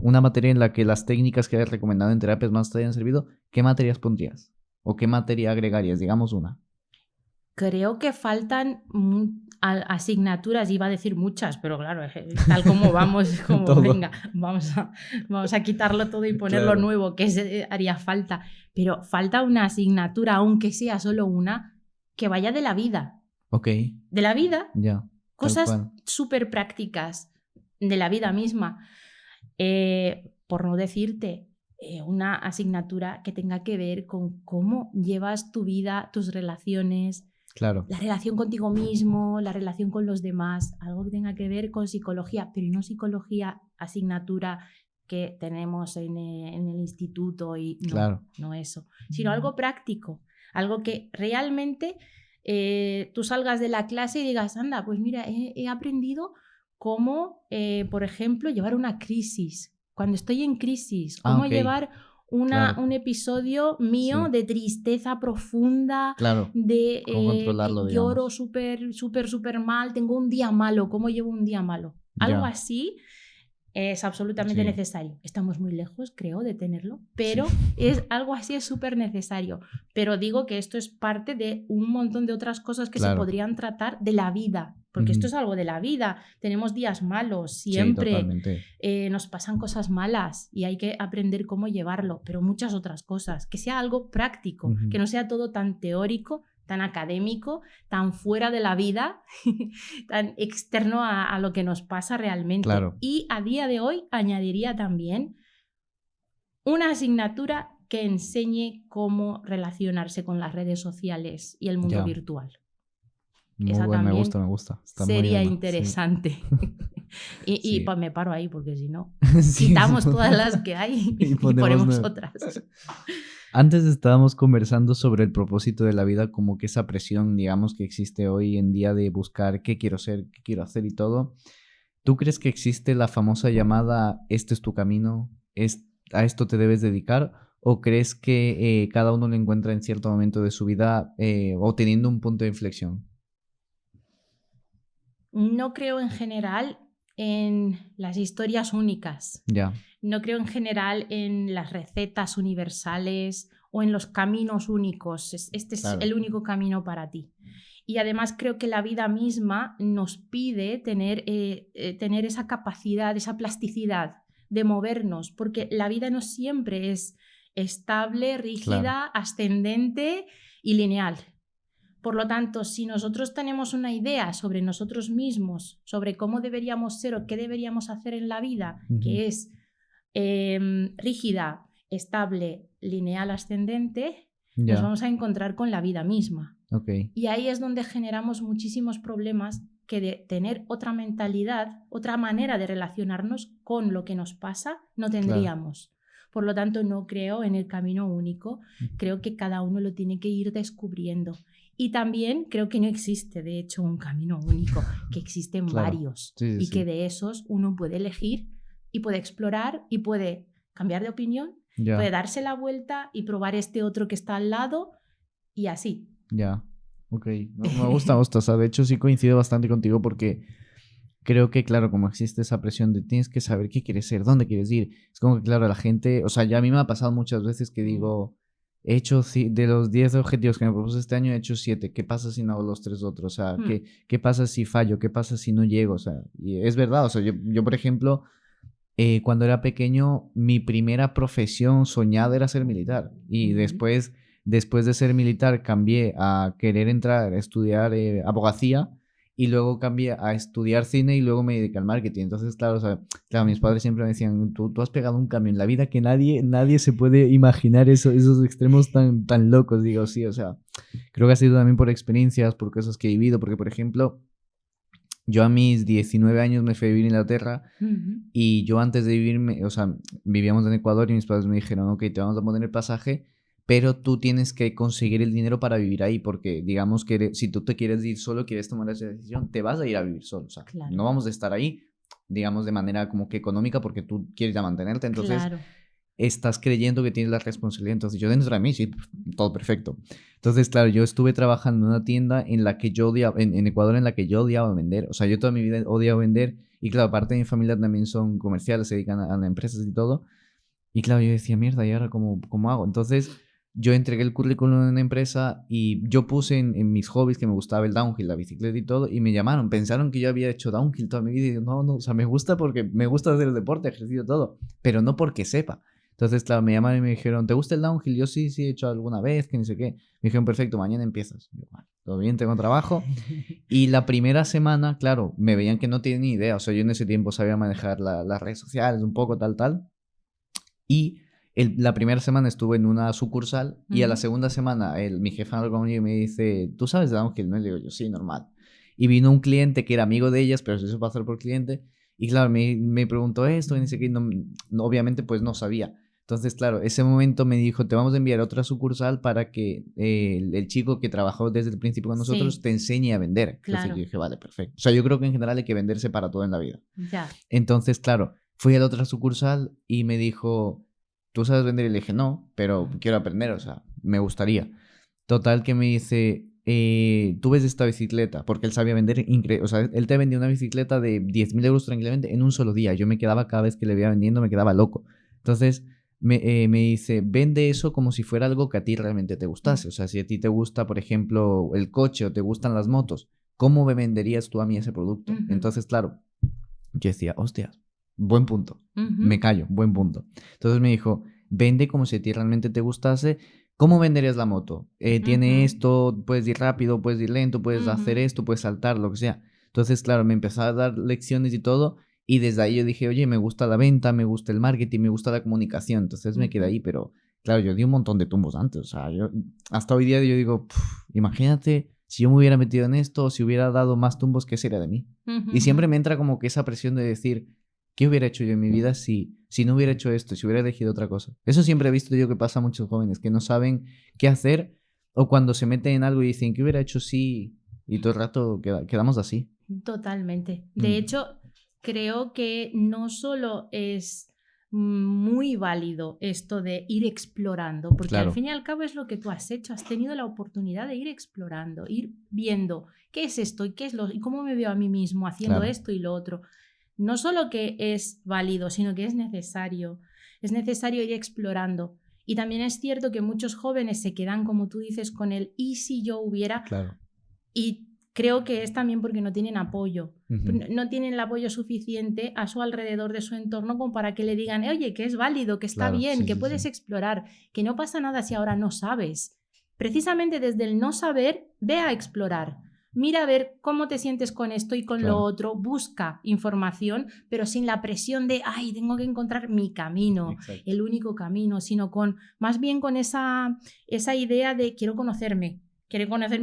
Speaker 1: una materia en la que las técnicas que hayas recomendado en terapias más te hayan servido, ¿qué materias pondrías? ¿O qué materia agregarías? Digamos una.
Speaker 2: Creo que faltan asignaturas, iba a decir muchas, pero claro, tal como vamos, como venga, vamos a quitarlo todo y ponerlo nuevo, que haría falta. Pero falta una asignatura, aunque sea solo una, que vaya de la vida.
Speaker 1: Ok.
Speaker 2: De la vida.
Speaker 1: Ya. tal
Speaker 2: Cosas
Speaker 1: cual.
Speaker 2: súper prácticas de la vida misma. Por no decirte una asignatura que tenga que ver con cómo llevas tu vida, tus relaciones,
Speaker 1: Claro,
Speaker 2: la relación contigo mismo, la relación con los demás, algo que tenga que ver con psicología, pero no psicología asignatura que tenemos en el instituto y
Speaker 1: claro.
Speaker 2: no eso, sino algo práctico, algo que realmente tú salgas de la clase y digas, anda, pues mira, he aprendido cómo, por ejemplo, llevar una crisis. Cuando estoy en crisis,
Speaker 1: Ah,
Speaker 2: cómo
Speaker 1: ok,
Speaker 2: llevar
Speaker 1: claro,
Speaker 2: un episodio mío
Speaker 1: sí,
Speaker 2: de tristeza profunda,
Speaker 1: claro.
Speaker 2: de
Speaker 1: ¿Cómo
Speaker 2: que
Speaker 1: controlarlo,
Speaker 2: lloro
Speaker 1: digamos?
Speaker 2: súper, súper, súper mal, tengo un día malo, ¿cómo llevo un día malo? Algo
Speaker 1: Ya,
Speaker 2: así es absolutamente
Speaker 1: sí,
Speaker 2: necesario. Estamos muy lejos, creo, de tenerlo,
Speaker 1: sí,
Speaker 2: pero es algo así, es súper necesario. Pero digo que esto es parte de un montón de otras cosas que se
Speaker 1: claro.
Speaker 2: podrían tratar de la vida, porque esto
Speaker 1: Ujú.
Speaker 2: es algo de la vida. Tenemos días malos,
Speaker 1: Sí,
Speaker 2: siempre
Speaker 1: totalmente.
Speaker 2: nos pasan cosas malas y hay que aprender cómo llevarlo, pero muchas otras cosas, que sea algo práctico, que
Speaker 1: Ujú.
Speaker 2: no sea todo tan teórico, tan académico, tan fuera de la vida, tan externo a lo que nos pasa realmente.
Speaker 1: Claro,
Speaker 2: Y a día de hoy añadiría también una asignatura que enseñe cómo relacionarse con las redes sociales y el mundo
Speaker 1: ya.
Speaker 2: virtual.
Speaker 1: Muy
Speaker 2: Esa
Speaker 1: bueno,
Speaker 2: también
Speaker 1: me gusta. Está muy
Speaker 2: sería
Speaker 1: buena, sí,
Speaker 2: interesante. Y
Speaker 1: sí.
Speaker 2: pues me paro ahí porque si no,
Speaker 1: Sí,
Speaker 2: quitamos todas las que hay
Speaker 1: y
Speaker 2: y
Speaker 1: ponemos
Speaker 2: ponemos
Speaker 1: nueve.
Speaker 2: otras.
Speaker 1: Antes estábamos conversando sobre el propósito de la vida, como que esa presión, digamos, que existe hoy en día de buscar qué quiero ser, qué quiero hacer y todo. ¿Tú crees que existe la famosa llamada este es tu camino, a esto te debes dedicar? ¿O crees que cada uno lo encuentra en cierto momento de su vida o teniendo un punto de inflexión?
Speaker 2: No creo en general en las historias únicas.
Speaker 1: Ya,
Speaker 2: No creo en general en las recetas universales o en los caminos únicos. Este es
Speaker 1: claro,
Speaker 2: el único camino para ti. Y además creo que la vida misma nos pide tener esa capacidad, esa plasticidad de movernos, porque la vida no siempre es estable,
Speaker 1: claro,
Speaker 2: rígida, ascendente y lineal. Por lo tanto, si nosotros tenemos una idea sobre nosotros mismos, sobre cómo deberíamos ser o qué deberíamos hacer en la vida,
Speaker 1: ujú,
Speaker 2: que es rígida, estable, lineal, ascendente, nos
Speaker 1: ya,
Speaker 2: vamos a encontrar con la vida misma.
Speaker 1: ok,
Speaker 2: Y ahí es donde generamos muchísimos problemas que de tener otra mentalidad, otra manera de relacionarnos con lo que nos pasa, no
Speaker 1: claro,
Speaker 2: tendríamos. Por lo tanto, no creo en el camino único, creo que cada uno lo tiene que ir descubriendo. Y también creo que no existe, de hecho, un camino único, que existen
Speaker 1: claro,
Speaker 2: varios
Speaker 1: sí, sí,
Speaker 2: y que
Speaker 1: sí,
Speaker 2: de esos uno puede elegir y puede explorar y puede cambiar de opinión, puede
Speaker 1: ya.
Speaker 2: darse la vuelta y probar este otro que está al lado y así.
Speaker 1: Ya, ok. No, me gusta. O sea, de hecho sí coincido bastante contigo porque creo que, claro, como existe esa presión de tienes que saber qué quieres ser, dónde quieres ir. Es como que, claro, la gente, o sea, ya a mí me ha pasado muchas veces que digo, he hecho, de los 10 objetivos que me propuse este año, he hecho 7. ¿Qué pasa si no hago los 3 otros? O sea,
Speaker 2: Hmm.
Speaker 1: ¿qué pasa si fallo? ¿Qué pasa si no llego? O sea, y es verdad, o sea, yo por ejemplo, cuando era pequeño, mi primera profesión soñada era ser militar. Y
Speaker 2: Ujú.
Speaker 1: después de ser militar, cambié a querer entrar a estudiar abogacía y luego cambié a estudiar cine y luego me dediqué al marketing. Entonces, claro, o sea, claro, mis padres siempre me decían, tú has pegado un cambio en la vida que nadie se puede imaginar esos extremos tan locos. Digo, sí, o sea, creo que ha sido también por experiencias, por cosas que he vivido, porque, por ejemplo, yo a mis 19 años me fui a vivir a Inglaterra
Speaker 2: Ujú.
Speaker 1: y yo antes de vivirme, o sea, vivíamos en Ecuador y mis padres me dijeron, ok, te vamos a poner el pasaje, pero tú tienes que conseguir el dinero para vivir ahí, porque digamos que si tú te quieres ir solo, quieres tomar esa decisión, te vas a ir a vivir solo, o sea,
Speaker 2: Claro,
Speaker 1: no vamos a estar ahí, digamos, de manera como que económica, porque tú quieres ya mantenerte, entonces
Speaker 2: claro.
Speaker 1: estás creyendo que tienes la responsabilidad. Entonces, yo dentro de mí, sí, todo perfecto. Entonces, claro, yo estuve trabajando en una tienda en la que yo odiaba, en Ecuador, en la que yo odiaba vender. O sea, yo toda mi vida odiaba vender. Y claro, aparte de mi familia también son comerciales, se dedican a empresas y todo. Y claro, yo decía, mierda, ¿y ahora cómo hago? Entonces, yo entregué el currículum en una empresa y yo puse en mis hobbies que me gustaba el downhill, la bicicleta y todo, y me llamaron. Pensaron que yo había hecho downhill toda mi vida. Y digo, no, no, o sea, me gusta porque me gusta hacer el deporte, ejercicio, todo, pero no porque sepa. Entonces, claro, me llamaron y me dijeron, ¿te gusta el downhill? Yo sí, he hecho alguna vez, que ni sé qué. Me dijeron, perfecto, mañana empiezas. Yo, vale, todo bien, tengo trabajo. Y la primera semana, claro, me veían que no tenía ni idea. O sea, yo en ese tiempo sabía manejar las redes sociales, un poco tal. Y la primera semana estuve en una sucursal y a la segunda semana mi jefe habló conmigo y me dice, ¿tú sabes de downhill? ¿No? Y le digo yo, sí, normal. Y vino un cliente que era amigo de ellas, pero se hizo pasar por cliente. Y claro, me preguntó esto y ni sé qué, obviamente pues no sabía. Entonces, claro, ese momento me dijo, te vamos a enviar a otra sucursal para que el chico que trabajó desde el principio con nosotros te enseñe a vender.
Speaker 2: Claro.
Speaker 1: Entonces yo dije, vale, perfecto. O sea, yo creo que en general hay que venderse para todo en la vida.
Speaker 2: Ya.
Speaker 1: Entonces, claro, fui a la otra sucursal y me dijo, ¿tú sabes vender? Y le dije, no, pero quiero aprender, o sea, me gustaría. Total que me dice, tú ves esta bicicleta, porque él sabía vender increíble, o sea, él te vendía una bicicleta de 10.000 euros tranquilamente en un solo día. Yo me quedaba cada vez que le veía vendiendo, me quedaba loco. Entonces me dice, vende eso como si fuera algo que a ti realmente te gustase. O sea, si a ti te gusta, por ejemplo, el coche o te gustan las motos, ¿cómo me venderías tú a mí ese producto? Entonces, claro, yo decía, hostias, buen punto. Me callo, buen punto. Entonces me dijo, vende como si a ti realmente te gustase. ¿Cómo venderías la moto? Tiene esto, puedes ir rápido, puedes ir lento, puedes hacer esto, puedes saltar, lo que sea. Entonces, claro, me empezó a dar lecciones y todo. Y desde ahí yo dije, oye, me gusta la venta, me gusta el marketing, me gusta la comunicación. Entonces me quedé ahí, pero claro, yo di un montón de tumbos antes. O sea, hasta hoy día yo digo, imagínate si yo me hubiera metido en esto, si hubiera dado más tumbos, ¿qué sería de mí? Y siempre me entra como que esa presión de decir, ¿qué hubiera hecho yo en mi vida si no hubiera hecho esto, si hubiera elegido otra cosa? Eso siempre he visto yo que pasa a muchos jóvenes, que no saben qué hacer o cuando se meten en algo y dicen, ¿qué hubiera hecho si? Y todo el rato quedamos así.
Speaker 2: Totalmente. De hecho, creo que no solo es muy válido esto de ir explorando, porque al fin y al cabo es lo que tú has hecho, has tenido la oportunidad de ir explorando, ir viendo qué es esto y qué es y cómo me veo a mí mismo haciendo esto y lo otro. No solo que es válido, sino que es necesario ir explorando. Y también es cierto que muchos jóvenes se quedan, como tú dices, con el ¿y si yo hubiera? Y creo que es también porque no tienen apoyo. No tienen el apoyo suficiente a su alrededor de su entorno como para que le digan, oye, que es válido, que está bien, que puedes explorar, que no pasa nada si ahora no sabes. Precisamente desde el no saber, ve a explorar. Mira a ver cómo te sientes con esto y con lo otro, busca información, pero sin la presión de, ay, tengo que encontrar mi camino, el único camino, sino más bien con esa idea de quiero conocerme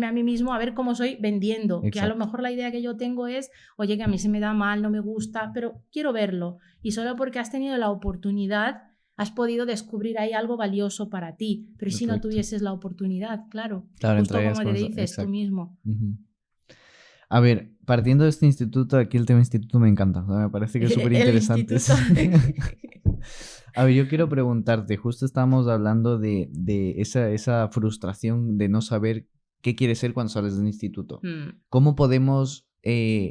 Speaker 2: a mí mismo, a ver cómo soy vendiendo, que a lo mejor la idea que yo tengo es, oye, que a mí se me da mal, no me gusta, pero quiero verlo. Y solo porque has tenido la oportunidad, has podido descubrir ahí algo valioso para ti. Pero si no tuvieses la oportunidad, claro justo como te dices tú mismo.
Speaker 1: A ver, partiendo de este instituto, aquí el tema instituto me encanta, o sea, me parece que es súper interesante. A ver, yo quiero preguntarte, justo estamos hablando de esa frustración de no saber qué quieres ser cuando sales del instituto. ¿Cómo podemos,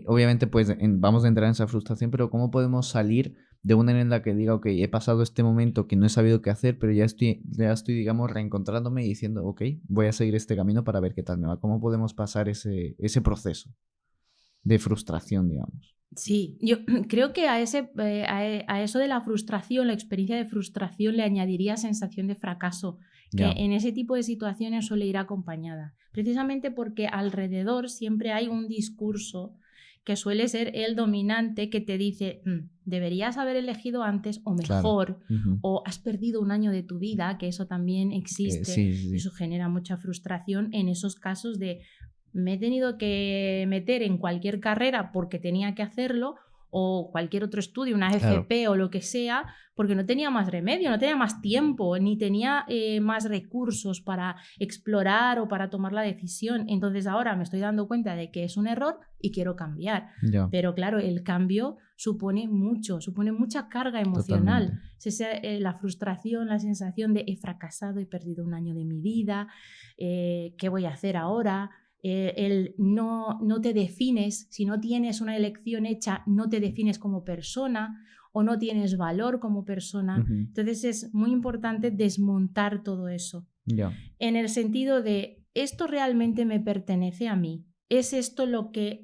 Speaker 1: obviamente pues vamos a entrar en esa frustración, pero cómo podemos salir de una en la que diga, ok, he pasado este momento que no he sabido qué hacer, pero ya estoy, digamos, reencontrándome y diciendo, ok, voy a seguir este camino para ver qué tal me va? ¿Cómo podemos pasar ese proceso de frustración, digamos?
Speaker 2: Sí, yo creo que a eso de la frustración, la experiencia de frustración, le añadiría sensación de fracaso, que en ese tipo de situaciones suele ir acompañada, precisamente porque alrededor siempre hay un discurso que suele ser el dominante que te dice, deberías haber elegido antes o mejor, o has perdido un año de tu vida, que eso también existe, y eso genera mucha frustración en esos casos de me he tenido que meter en cualquier carrera porque tenía que hacerlo o cualquier otro estudio, una FP o lo que sea, porque no tenía más remedio, no tenía más tiempo, ni tenía más recursos para explorar o para tomar la decisión. Entonces ahora me estoy dando cuenta de que es un error y quiero cambiar. Pero claro, el cambio supone mucha carga emocional. La frustración, la sensación de he fracasado, he perdido un año de mi vida, ¿qué voy a hacer ahora? No te defines, si no tienes una elección hecha, no te defines como persona o no tienes valor como persona. Entonces es muy importante desmontar todo eso. En el sentido de, ¿esto realmente me pertenece a mí? ¿Es esto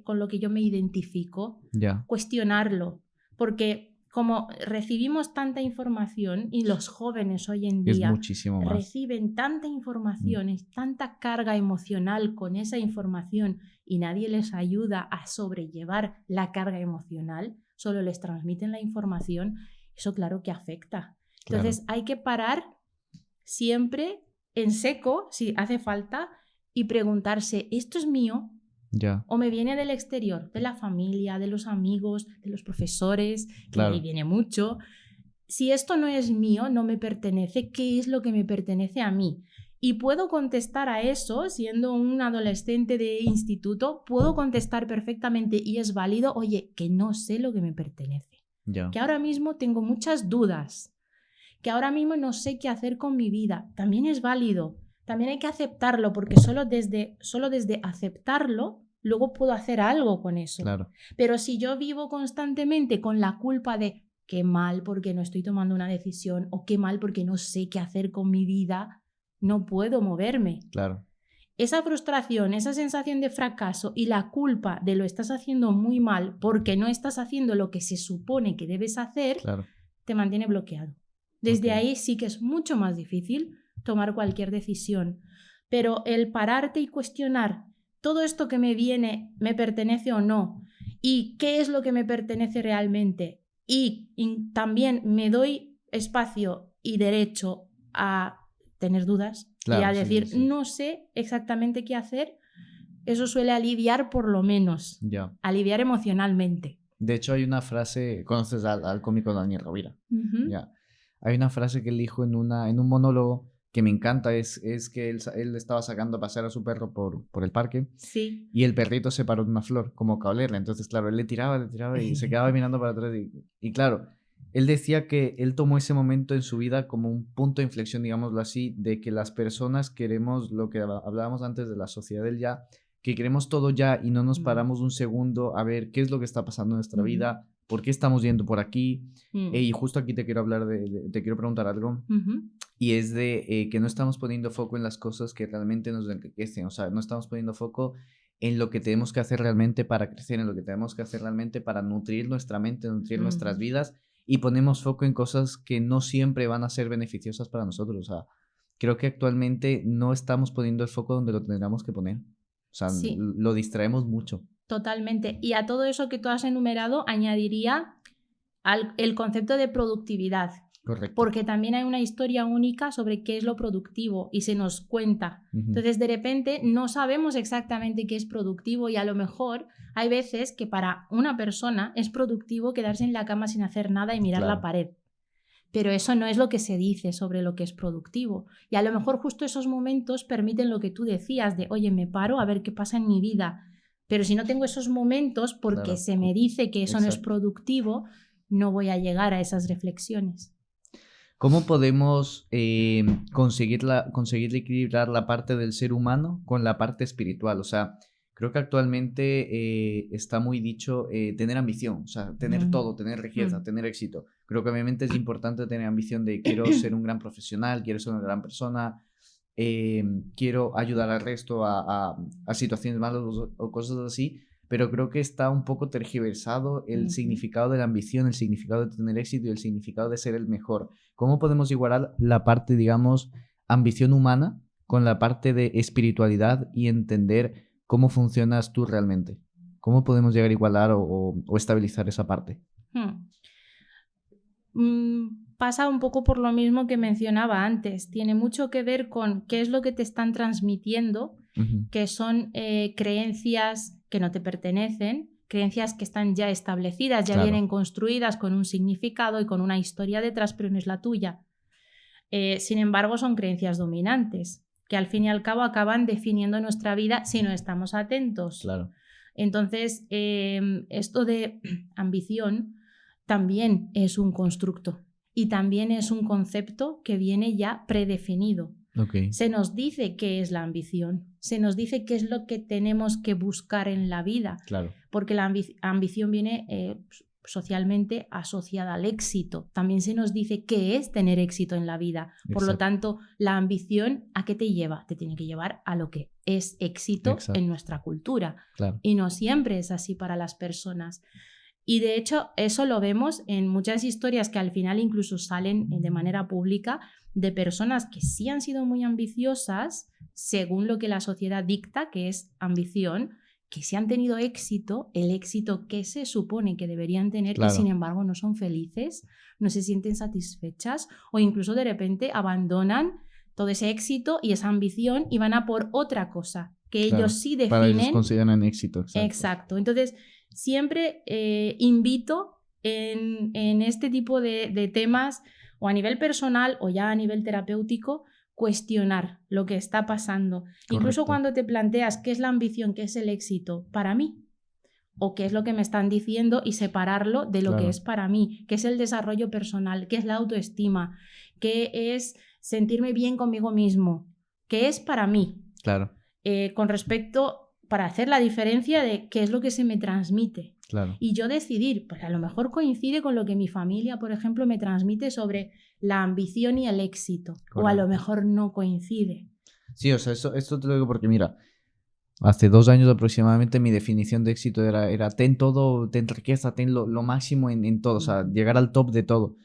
Speaker 2: con lo que yo me identifico? Cuestionarlo. Porque como recibimos tanta información y los jóvenes hoy en
Speaker 1: Es
Speaker 2: día
Speaker 1: muchísimo más.
Speaker 2: reciben tanta información, y tanta carga emocional con esa información y nadie les ayuda a sobrellevar la carga emocional, solo les transmiten la información, eso claro que afecta. Entonces hay que parar siempre en seco, si hace falta, y preguntarse, ¿esto es mío?
Speaker 1: Ya.
Speaker 2: O me viene del exterior, de la familia, de los amigos, de los profesores, que
Speaker 1: Claro.
Speaker 2: ahí viene mucho. Si esto no es mío, no me pertenece, ¿qué es lo que me pertenece a mí? Y puedo contestar a eso, siendo un adolescente de instituto, puedo contestar perfectamente y es válido, oye, que no sé lo que me pertenece.
Speaker 1: Ya.
Speaker 2: Que ahora mismo tengo muchas dudas, que ahora mismo no sé qué hacer con mi vida. También es válido. También hay que aceptarlo, porque solo desde aceptarlo, luego puedo hacer algo con eso.
Speaker 1: Claro.
Speaker 2: Pero si yo vivo constantemente con la culpa de qué mal porque no estoy tomando una decisión o qué mal porque no sé qué hacer con mi vida, no puedo moverme.
Speaker 1: Claro.
Speaker 2: Esa frustración, esa sensación de fracaso y la culpa de lo estás haciendo muy mal porque no estás haciendo lo que se supone que debes hacer,
Speaker 1: Claro.
Speaker 2: te mantiene bloqueado. Desde
Speaker 1: Ok.
Speaker 2: ahí sí que es mucho más difícil tomar cualquier decisión. Pero el pararte y cuestionar todo esto que me viene, ¿me pertenece o no? ¿Y qué es lo que me pertenece realmente? Y también me doy espacio y derecho a tener dudas y
Speaker 1: Claro,
Speaker 2: a
Speaker 1: sí,
Speaker 2: decir,
Speaker 1: sí, sí.
Speaker 2: no sé exactamente qué hacer. Eso suele aliviar por lo menos,
Speaker 1: Ya.
Speaker 2: aliviar emocionalmente.
Speaker 1: De hecho, hay una frase, conoces al cómico Daniel Rovira.
Speaker 2: Ujú.
Speaker 1: Ya. Hay una frase que él dijo en un monólogo que me encanta, es que él estaba sacando a pasear a su perro por el parque
Speaker 2: Sí.
Speaker 1: y el perrito se paró de una flor, como que a olerla. Entonces, claro, él le tiraba y se quedaba mirando para atrás. Y claro, él decía que él tomó ese momento en su vida como un punto de inflexión, digámoslo así, de que las personas queremos lo que hablábamos antes de la sociedad del ya, que queremos todo ya y no nos paramos un segundo a ver qué es lo que está pasando en nuestra vida, por qué estamos yendo por aquí. Y justo aquí te quiero hablar te quiero preguntar algo. Y es de que no estamos poniendo foco en las cosas que realmente nos enriquecen. O sea, no estamos poniendo foco en lo que tenemos que hacer realmente para crecer, en lo que tenemos que hacer realmente para nutrir nuestra mente, nutrir nuestras vidas. Y ponemos foco en cosas que no siempre van a ser beneficiosas para nosotros. O sea, creo que actualmente no estamos poniendo el foco donde lo tendríamos que poner. O sea,
Speaker 2: Sí.
Speaker 1: lo distraemos mucho.
Speaker 2: Totalmente. Y a todo eso que tú has enumerado añadiría el concepto de productividad.
Speaker 1: Correcto.
Speaker 2: Porque también hay una historia única sobre qué es lo productivo y se nos cuenta. Entonces, de repente, no sabemos exactamente qué es productivo y a lo mejor hay veces que para una persona es productivo quedarse en la cama sin hacer nada y mirar la pared. Pero eso no es lo que se dice sobre lo que es productivo. Y a lo mejor justo esos momentos permiten lo que tú decías de, oye, me paro a ver qué pasa en mi vida. Pero si no tengo esos momentos porque se me dice que eso no es productivo, no voy a llegar a esas reflexiones.
Speaker 1: ¿Cómo podemos conseguir equilibrar la parte del ser humano con la parte espiritual? O sea, creo que actualmente está muy dicho tener ambición, o sea, tener todo, tener riqueza, tener éxito. Creo que obviamente es importante tener ambición de quiero ser un gran profesional, quiero ser una gran persona, quiero ayudar al resto a situaciones malas o cosas así. Pero creo que está un poco tergiversado el significado de la ambición, el significado de tener éxito y el significado de ser el mejor. ¿Cómo podemos igualar la parte, digamos, ambición humana con la parte de espiritualidad y entender cómo funcionas tú realmente? ¿Cómo podemos llegar a igualar o estabilizar esa parte?
Speaker 2: Pasa un poco por lo mismo que mencionaba antes. Tiene mucho que ver con qué es lo que te están transmitiendo, que son creencias que no te pertenecen, creencias que están ya establecidas, ya vienen construidas con un significado y con una historia detrás, pero no es la tuya. Sin embargo, son creencias dominantes, que al fin y al cabo acaban definiendo nuestra vida si no estamos atentos.
Speaker 1: Claro.
Speaker 2: Entonces, esto de ambición también es un constructo y también es un concepto que viene ya predefinido. Se nos dice qué es la ambición, se nos dice qué es lo que tenemos que buscar en la vida, porque la ambición viene socialmente asociada al éxito. También se nos dice qué es tener éxito en la vida. Por lo tanto, la ambición, ¿a qué te lleva? Te tiene que llevar a lo que es éxito en nuestra cultura. Y no siempre es así para las personas. Y de hecho eso lo vemos en muchas historias que al final incluso salen de manera pública de personas que sí han sido muy ambiciosas según lo que la sociedad dicta, que es ambición, que sí han tenido éxito, el éxito que se supone que deberían tener,
Speaker 1: Claro.
Speaker 2: y sin embargo no son felices, no se sienten satisfechas o incluso de repente abandonan todo ese éxito y esa ambición y van a por otra cosa que
Speaker 1: Claro,
Speaker 2: ellos sí
Speaker 1: para ellos
Speaker 2: definen.
Speaker 1: consideran éxito.
Speaker 2: Exacto. Entonces, siempre invito en este tipo de temas, o a nivel personal o ya a nivel terapéutico, cuestionar lo que está pasando.
Speaker 1: Correcto.
Speaker 2: Incluso cuando te planteas qué es la ambición, qué es el éxito para mí, o qué es lo que me están diciendo, y separarlo de lo que es para mí, qué es el desarrollo personal, qué es la autoestima, qué es sentirme bien conmigo mismo, qué es para mí.
Speaker 1: Claro.
Speaker 2: Con respecto, para hacer la diferencia de qué es lo que se me transmite.
Speaker 1: Claro.
Speaker 2: Y yo decidir, pues a lo mejor coincide con lo que mi familia, por ejemplo, me transmite sobre la ambición y el éxito. Correcto. O a lo mejor no coincide.
Speaker 1: Sí, o sea, esto te lo digo porque mira, hace 2 años aproximadamente mi definición de éxito era ten todo, ten riqueza, ten lo máximo en todo, o sea, llegar al top de todo.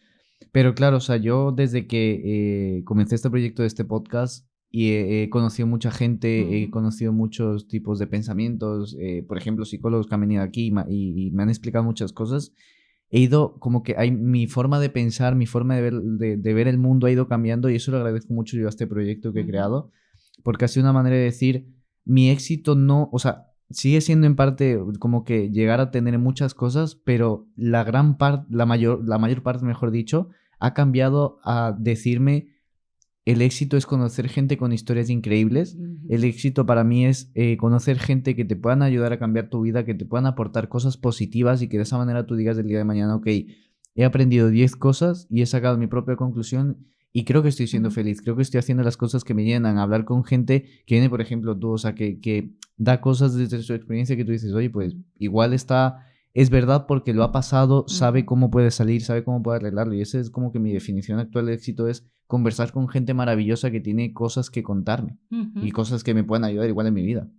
Speaker 1: Pero claro, o sea, yo desde que comencé este proyecto de este podcast y he conocido mucha gente, he conocido muchos tipos de pensamientos, por ejemplo, psicólogos que han venido aquí y me han explicado muchas cosas, he ido como que mi forma de pensar, mi forma de ver el mundo ha ido cambiando, y eso lo agradezco mucho yo a este proyecto que he creado, porque ha sido una manera de decir, mi éxito no, o sea, sigue siendo en parte como que llegar a tener muchas cosas, pero la mayor parte, mejor dicho, ha cambiado a decirme, el éxito es conocer gente con historias increíbles. El éxito para mí es conocer gente que te puedan ayudar a cambiar tu vida, que te puedan aportar cosas positivas, y que de esa manera tú digas del día de mañana, ok, he aprendido 10 cosas y he sacado mi propia conclusión y creo que estoy siendo feliz, creo que estoy haciendo las cosas que me llenan. Hablar con gente que viene, por ejemplo, tú, o sea, que da cosas desde su experiencia que tú dices, oye, pues igual es verdad porque lo ha pasado, sabe cómo puede salir, sabe cómo puede arreglarlo. Y esa es como que mi definición actual de éxito, es conversar con gente maravillosa que tiene cosas que contarme y cosas que me puedan ayudar igual en mi vida.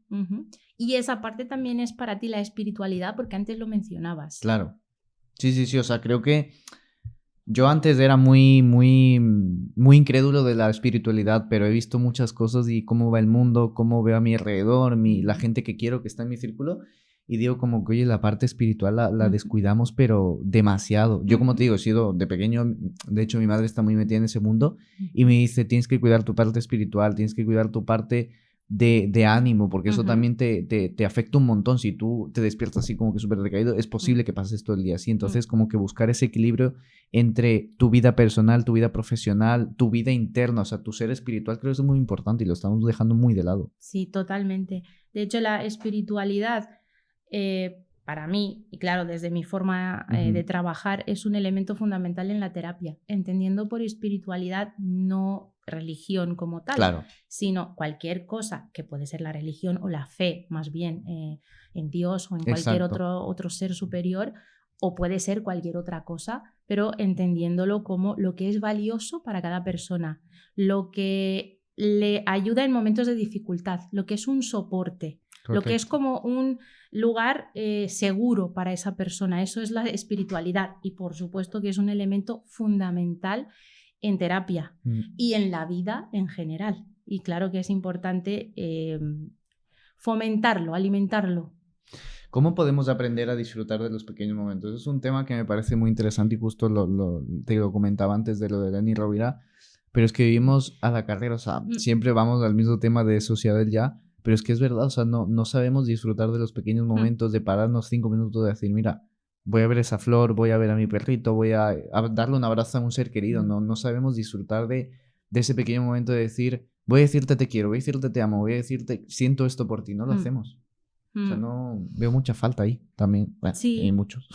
Speaker 2: Y esa parte también es para ti la espiritualidad, porque antes lo mencionabas.
Speaker 1: Claro. Sí, o sea, creo que yo antes era muy incrédulo de la espiritualidad, pero he visto muchas cosas y cómo va el mundo, cómo veo a mi alrededor, la gente que quiero que está en mi círculo, y digo como que, oye, la parte espiritual la descuidamos, pero demasiado. Yo, como te digo, he sido de pequeño, de hecho mi madre está muy metida en ese mundo y me dice, tienes que cuidar tu parte espiritual, tienes que cuidar tu parte de ánimo, porque eso también te afecta un montón. Si tú te despiertas así como que súper decaído, es posible que pases todo el día así. Entonces, como que buscar ese equilibrio entre tu vida personal, tu vida profesional, tu vida interna, o sea, tu ser espiritual, creo que es muy importante y lo estamos dejando muy de lado.
Speaker 2: Sí, totalmente. De hecho, la espiritualidad, para mí, y claro, desde mi forma de trabajar, es un elemento fundamental en la terapia, entendiendo por espiritualidad no religión como tal,
Speaker 1: claro,
Speaker 2: sino cualquier cosa, que puede ser la religión o la fe, más bien, en Dios o en cualquier otro ser superior, o puede ser cualquier otra cosa, pero entendiéndolo como lo que es valioso para cada persona, lo que le ayuda en momentos de dificultad, lo que es un soporte. Correcto. Lo que es como un lugar seguro para esa persona. Eso es la espiritualidad, y por supuesto que es un elemento fundamental en terapia y en la vida en general. Y claro que es importante fomentarlo, alimentarlo.
Speaker 1: ¿Cómo podemos aprender a disfrutar de los pequeños momentos? Es un tema que me parece muy interesante y justo te lo comentaba antes de lo de Lenny Rovira, pero es que vivimos a la carrera, o sea, siempre vamos al mismo tema de sociedad del ya, pero es que es verdad, o sea, no sabemos disfrutar de los pequeños momentos, de pararnos 5 minutos, de decir, mira, voy a ver esa flor, voy a ver a mi perrito, voy a darle un abrazo a un ser querido. No sabemos disfrutar de ese pequeño momento de decir, voy a decirte te quiero, voy a decirte te amo, voy a decirte siento esto por ti. No lo hacemos. O sea, no veo mucha falta ahí también. Bueno,
Speaker 2: sí.
Speaker 1: Hay muchos.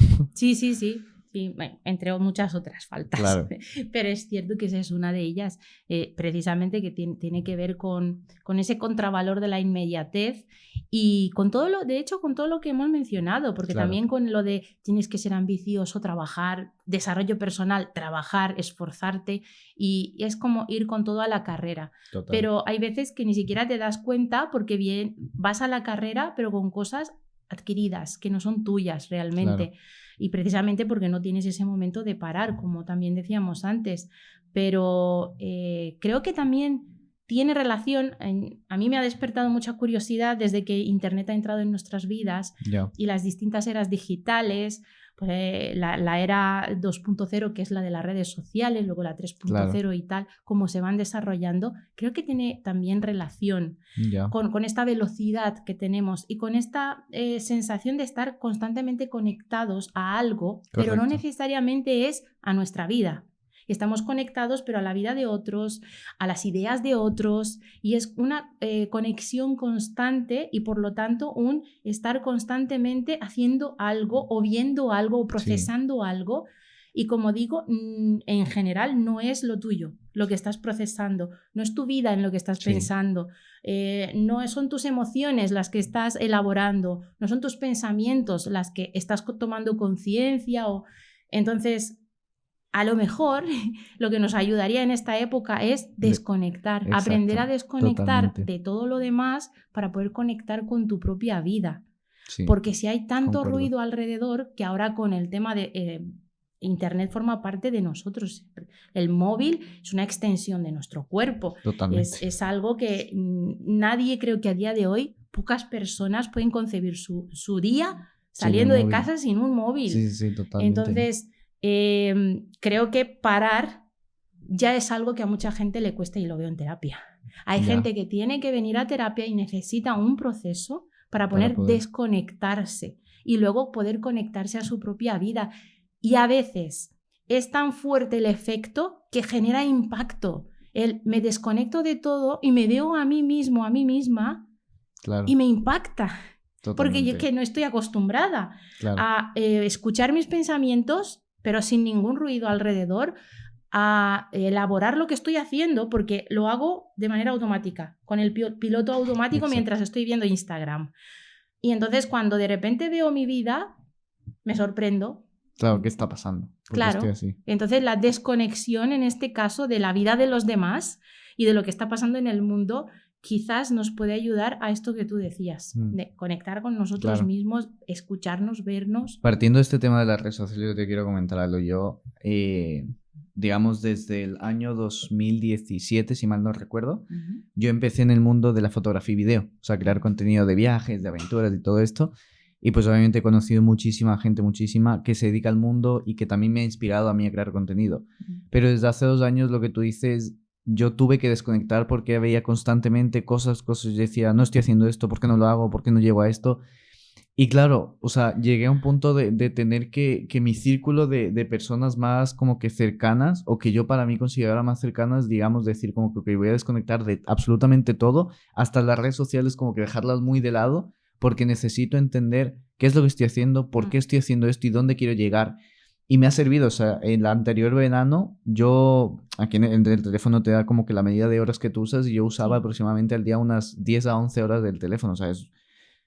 Speaker 2: Sí, bueno, entre muchas otras faltas.
Speaker 1: Claro.
Speaker 2: Pero es cierto que esa es una de ellas, precisamente, que tiene que ver con ese contravalor de la inmediatez y con todo de hecho, con todo lo que hemos mencionado, porque también con lo de tienes que ser ambicioso, trabajar, desarrollo personal, trabajar, esforzarte, y es como ir con todo a la carrera. Total. Pero hay veces que ni siquiera te das cuenta, porque bien vas a la carrera, pero con cosas adquiridas, que no son tuyas realmente.
Speaker 1: Claro.
Speaker 2: Y precisamente porque no tienes ese momento de parar, como también decíamos antes. Pero creo que también tiene relación, a mí me ha despertado mucha curiosidad desde que Internet ha entrado en nuestras vidas y las distintas eras digitales, pues, la era 2.0, que es la de las redes sociales, luego la 3.0 y tal, cómo se van desarrollando, creo que tiene también relación con esta velocidad que tenemos y con esta sensación de estar constantemente conectados a algo, pero no necesariamente es a nuestra vida. Estamos conectados, pero a la vida de otros, a las ideas de otros, y es una conexión constante y por lo tanto un estar constantemente haciendo algo o viendo algo o procesando algo. Y como digo, en general no es lo tuyo lo que estás procesando, no es tu vida en lo que estás pensando, no son tus emociones las que estás elaborando, no son tus pensamientos las que estás tomando conciencia. Entonces, a lo mejor lo que nos ayudaría en esta época es desconectar, aprender a desconectar de todo lo demás para poder conectar con tu propia vida. Sí, porque si hay tanto ruido alrededor, que ahora con el tema de Internet forma parte de nosotros. El móvil es una extensión de nuestro cuerpo. Es algo que nadie, creo que a día de hoy, pocas personas pueden concebir su día saliendo de casa sin un móvil.
Speaker 1: Sí, totalmente.
Speaker 2: Entonces, creo que parar ya es algo que a mucha gente le cuesta y lo veo en terapia. Hay gente que tiene que venir a terapia y necesita un proceso para poder desconectarse y luego poder conectarse a su propia vida. Y a veces es tan fuerte el efecto que genera impacto. Me desconecto de todo y me veo a mí mismo, a mí misma, y me impacta. Totalmente. Porque yo que no estoy acostumbrada a escuchar mis pensamientos, pero sin ningún ruido alrededor, a elaborar lo que estoy haciendo, porque lo hago de manera automática, con el piloto automático. Exacto. Mientras estoy viendo Instagram. Y entonces cuando de repente veo mi vida, me sorprendo.
Speaker 1: Claro, ¿qué está pasando?
Speaker 2: Claro, estoy así. Entonces la desconexión en este caso de la vida de los demás y de lo que está pasando en el mundo quizás nos puede ayudar a esto que tú decías, de conectar con nosotros mismos, escucharnos, vernos.
Speaker 1: Partiendo de este tema de las redes sociales, yo te quiero comentar algo. Yo, digamos, desde el año 2017, si mal no recuerdo, yo empecé en el mundo de la fotografía y video, o sea, crear contenido de viajes, de aventuras y todo esto. Y pues obviamente he conocido muchísima gente, que se dedica al mundo y que también me ha inspirado a mí a crear contenido. Pero desde hace 2 años, lo que tú dices, yo tuve que desconectar porque veía constantemente cosas. Yo decía, no estoy haciendo esto, ¿por qué no lo hago? ¿Por qué no llego a esto? Y claro, o sea, llegué a un punto de tener que mi círculo de personas más como que cercanas, o que yo para mí considerara más cercanas, digamos, decir como que voy a desconectar de absolutamente todo, hasta las redes sociales, como que dejarlas muy de lado, porque necesito entender qué es lo que estoy haciendo, por qué estoy haciendo esto y dónde quiero llegar. Y me ha servido, o sea, en el anterior verano, yo, aquí en el teléfono te da como que la medida de horas que tú usas, y yo usaba aproximadamente al día unas 10 a 11 horas del teléfono, o sea,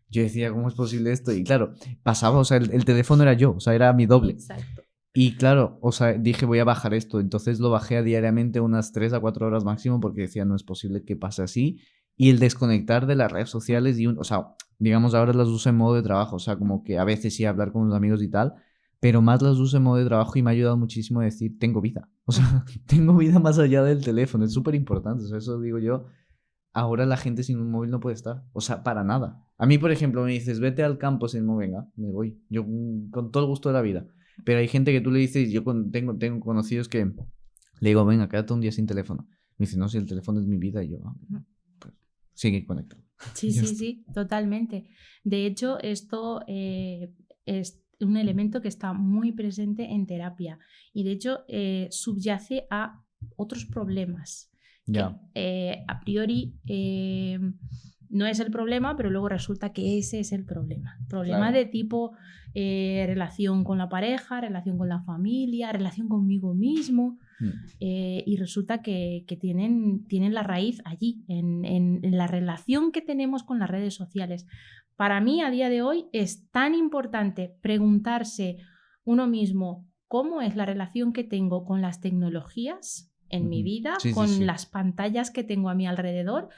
Speaker 1: yo decía, ¿cómo es posible esto? Y claro, pasaba, o sea, el teléfono era yo, o sea, era mi doble.
Speaker 2: Exacto.
Speaker 1: Y claro, o sea, dije, voy a bajar esto, entonces lo bajé a diariamente unas 3 a 4 horas máximo, porque decía, no es posible que pase así. Y el desconectar de las redes sociales, o sea, digamos, ahora las uso en modo de trabajo, o sea, como que a veces sí hablar con los amigos y tal, pero más las uso en modo de trabajo, y me ha ayudado muchísimo a decir, tengo vida, o sea, tengo vida más allá del teléfono, es súper importante, o sea, eso digo yo. Ahora la gente sin un móvil no puede estar, o sea, para nada. A mí, por ejemplo, me dices, vete al campo sin móvil, venga, me voy, yo con todo el gusto de la vida. Pero hay gente que tú le dices, yo tengo conocidos que le digo, venga, quédate un día sin teléfono. Me dice, no, si el teléfono es mi vida, y yo, pues sigue conectado.
Speaker 2: Sí, totalmente. De hecho, esto es un elemento que está muy presente en terapia y de hecho subyace a otros problemas.
Speaker 1: Ya.
Speaker 2: A priori no es el problema, pero luego resulta que ese es el problema. Problema de tipo relación con la pareja, relación con la familia, relación conmigo mismo. Y resulta que tienen la raíz allí, en la relación que tenemos con las redes sociales. Para mí, a día de hoy, es tan importante preguntarse uno mismo cómo es la relación que tengo con las tecnologías en mi vida, con las pantallas que tengo a mi alrededor,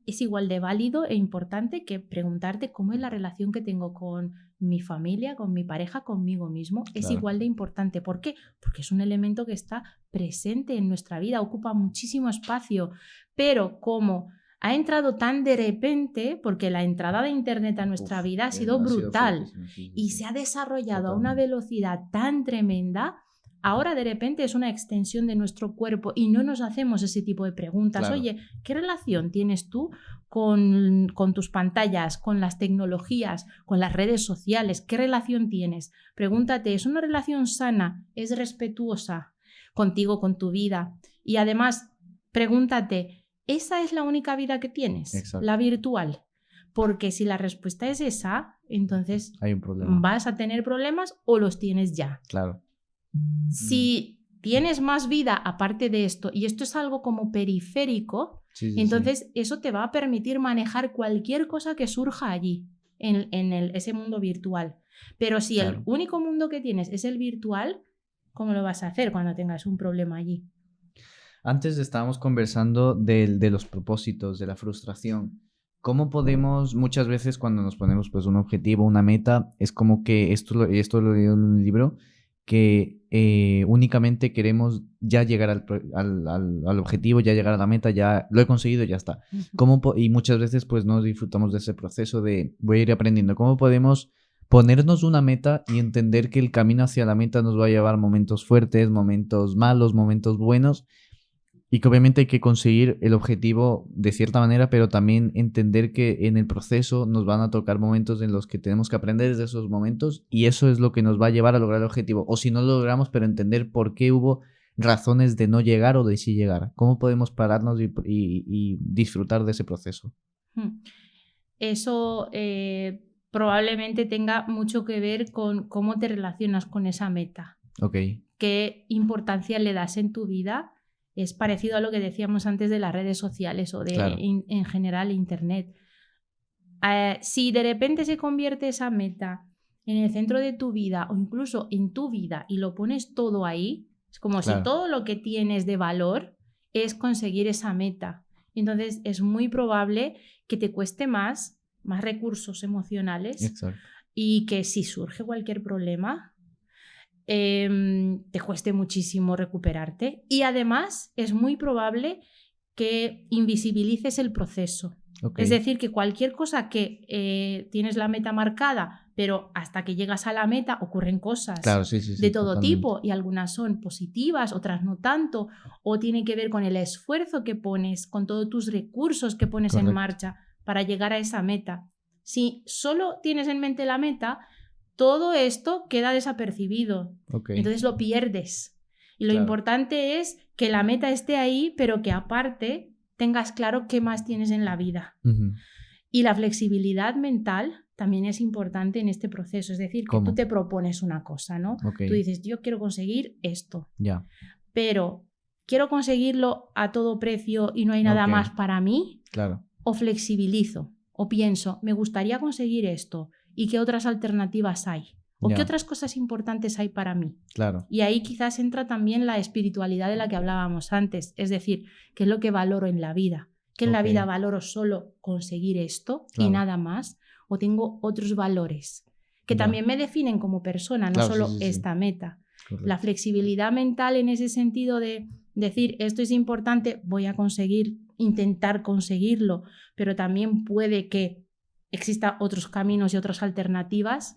Speaker 2: es igual de válido e importante que preguntarte cómo es la relación que tengo con mi familia, con mi pareja, conmigo mismo. Es
Speaker 1: Claro.
Speaker 2: igual de importante. ¿Por qué? Porque es un elemento que está presente en nuestra vida, ocupa muchísimo espacio, pero como ha entrado tan de repente, porque la entrada de Internet a nuestra vida ha sido brutal y se ha desarrollado a una velocidad tan tremenda. Ahora de repente es una extensión de nuestro cuerpo y no nos hacemos ese tipo de preguntas.
Speaker 1: Claro.
Speaker 2: Oye, ¿qué relación tienes tú con tus pantallas, con las tecnologías, con las redes sociales? ¿Qué relación tienes? Pregúntate, ¿es una relación sana? ¿Es respetuosa contigo, con tu vida? Y además, pregúntate, ¿esa es la única vida que tienes?
Speaker 1: Exacto.
Speaker 2: La virtual. Porque si la respuesta es esa, entonces
Speaker 1: Hay un problema.
Speaker 2: vas a tener problemas o los tienes ya.
Speaker 1: Claro.
Speaker 2: Si tienes más vida aparte de esto, y esto es algo como periférico, entonces eso te va a permitir manejar cualquier cosa que surja allí, en ese mundo virtual. Pero si el único mundo que tienes es el virtual, ¿cómo lo vas a hacer cuando tengas un problema allí?
Speaker 1: Antes estábamos conversando de los propósitos, de la frustración. ¿Cómo podemos, muchas veces cuando nos ponemos pues un objetivo, una meta, es como que esto lo he leído en un libro, que únicamente queremos ya llegar al objetivo, ya llegar a la meta, ya lo he conseguido, ya está. Y muchas veces pues no disfrutamos de ese proceso de voy a ir aprendiendo. ¿Cómo podemos ponernos una meta y entender que el camino hacia la meta nos va a llevar momentos fuertes, momentos malos, momentos buenos? Y que obviamente hay que conseguir el objetivo de cierta manera, pero también entender que en el proceso nos van a tocar momentos en los que tenemos que aprender de esos momentos y eso es lo que nos va a llevar a lograr el objetivo. O si no lo logramos, pero entender por qué hubo razones de no llegar o de sí llegar. ¿Cómo podemos pararnos y disfrutar de ese proceso?
Speaker 2: Eso probablemente tenga mucho que ver con cómo te relacionas con esa meta.
Speaker 1: Ok.
Speaker 2: ¿Qué importancia le das en tu vida? Es parecido a lo que decíamos antes de las redes sociales o de en general Internet. Si de repente se convierte esa meta en el centro de tu vida o incluso en tu vida y lo pones todo ahí, es como si todo lo que tienes de valor es conseguir esa meta. Entonces es muy probable que te cueste más recursos emocionales y que si surge cualquier problema te cueste muchísimo recuperarte y además es muy probable que invisibilices el proceso. Es decir, que cualquier cosa que tienes la meta marcada, pero hasta que llegas a la meta ocurren cosas de todo tipo y algunas son positivas, otras no tanto, o tienen que ver con el esfuerzo que pones, con todos tus recursos que pones en marcha para llegar a esa meta. Si solo tienes en mente la meta, todo esto queda desapercibido. Entonces lo pierdes. Y lo importante es que la meta esté ahí, pero que aparte tengas claro qué más tienes en la vida. Y la flexibilidad mental también es importante en este proceso. Es decir, que tú te propones una cosa, ¿no? Tú dices, yo quiero conseguir esto. Pero ¿quiero conseguirlo a todo precio y no hay nada más para mí? O flexibilizo. O pienso, me gustaría conseguir esto. ¿Y qué otras alternativas hay? ¿O qué otras cosas importantes hay para mí? Y ahí quizás entra también la espiritualidad de la que hablábamos antes. Es decir, ¿qué es lo que valoro en la vida? ¿Que en la vida valoro solo conseguir esto y nada más? ¿O tengo otros valores que también me definen como persona, no solo esta meta? La flexibilidad mental en ese sentido de decir, esto es importante, voy a intentar conseguirlo, pero también puede que exista otros caminos y otras alternativas.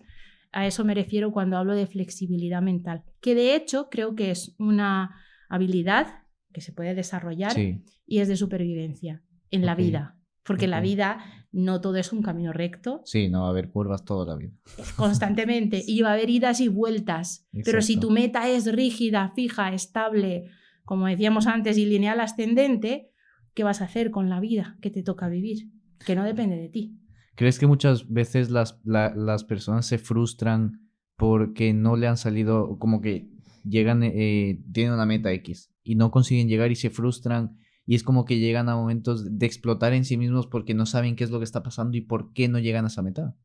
Speaker 2: A eso me refiero cuando hablo de flexibilidad mental, que de hecho creo que es una habilidad que se puede desarrollar y es de supervivencia en la vida, porque en la vida no todo es un camino recto.
Speaker 1: No va a haber curvas toda la vida.
Speaker 2: Constantemente, y va a haber idas y vueltas. Pero si tu meta es rígida, fija, estable, como decíamos antes, y lineal ascendente, ¿qué vas a hacer con la vida que te toca vivir? Que no depende de ti.
Speaker 1: ¿Crees que muchas veces las personas se frustran porque no le han salido, como que llegan, tienen una meta X y no consiguen llegar y se frustran y es como que llegan a momentos de explotar en sí mismos porque no saben qué es lo que está pasando y por qué no llegan a esa meta?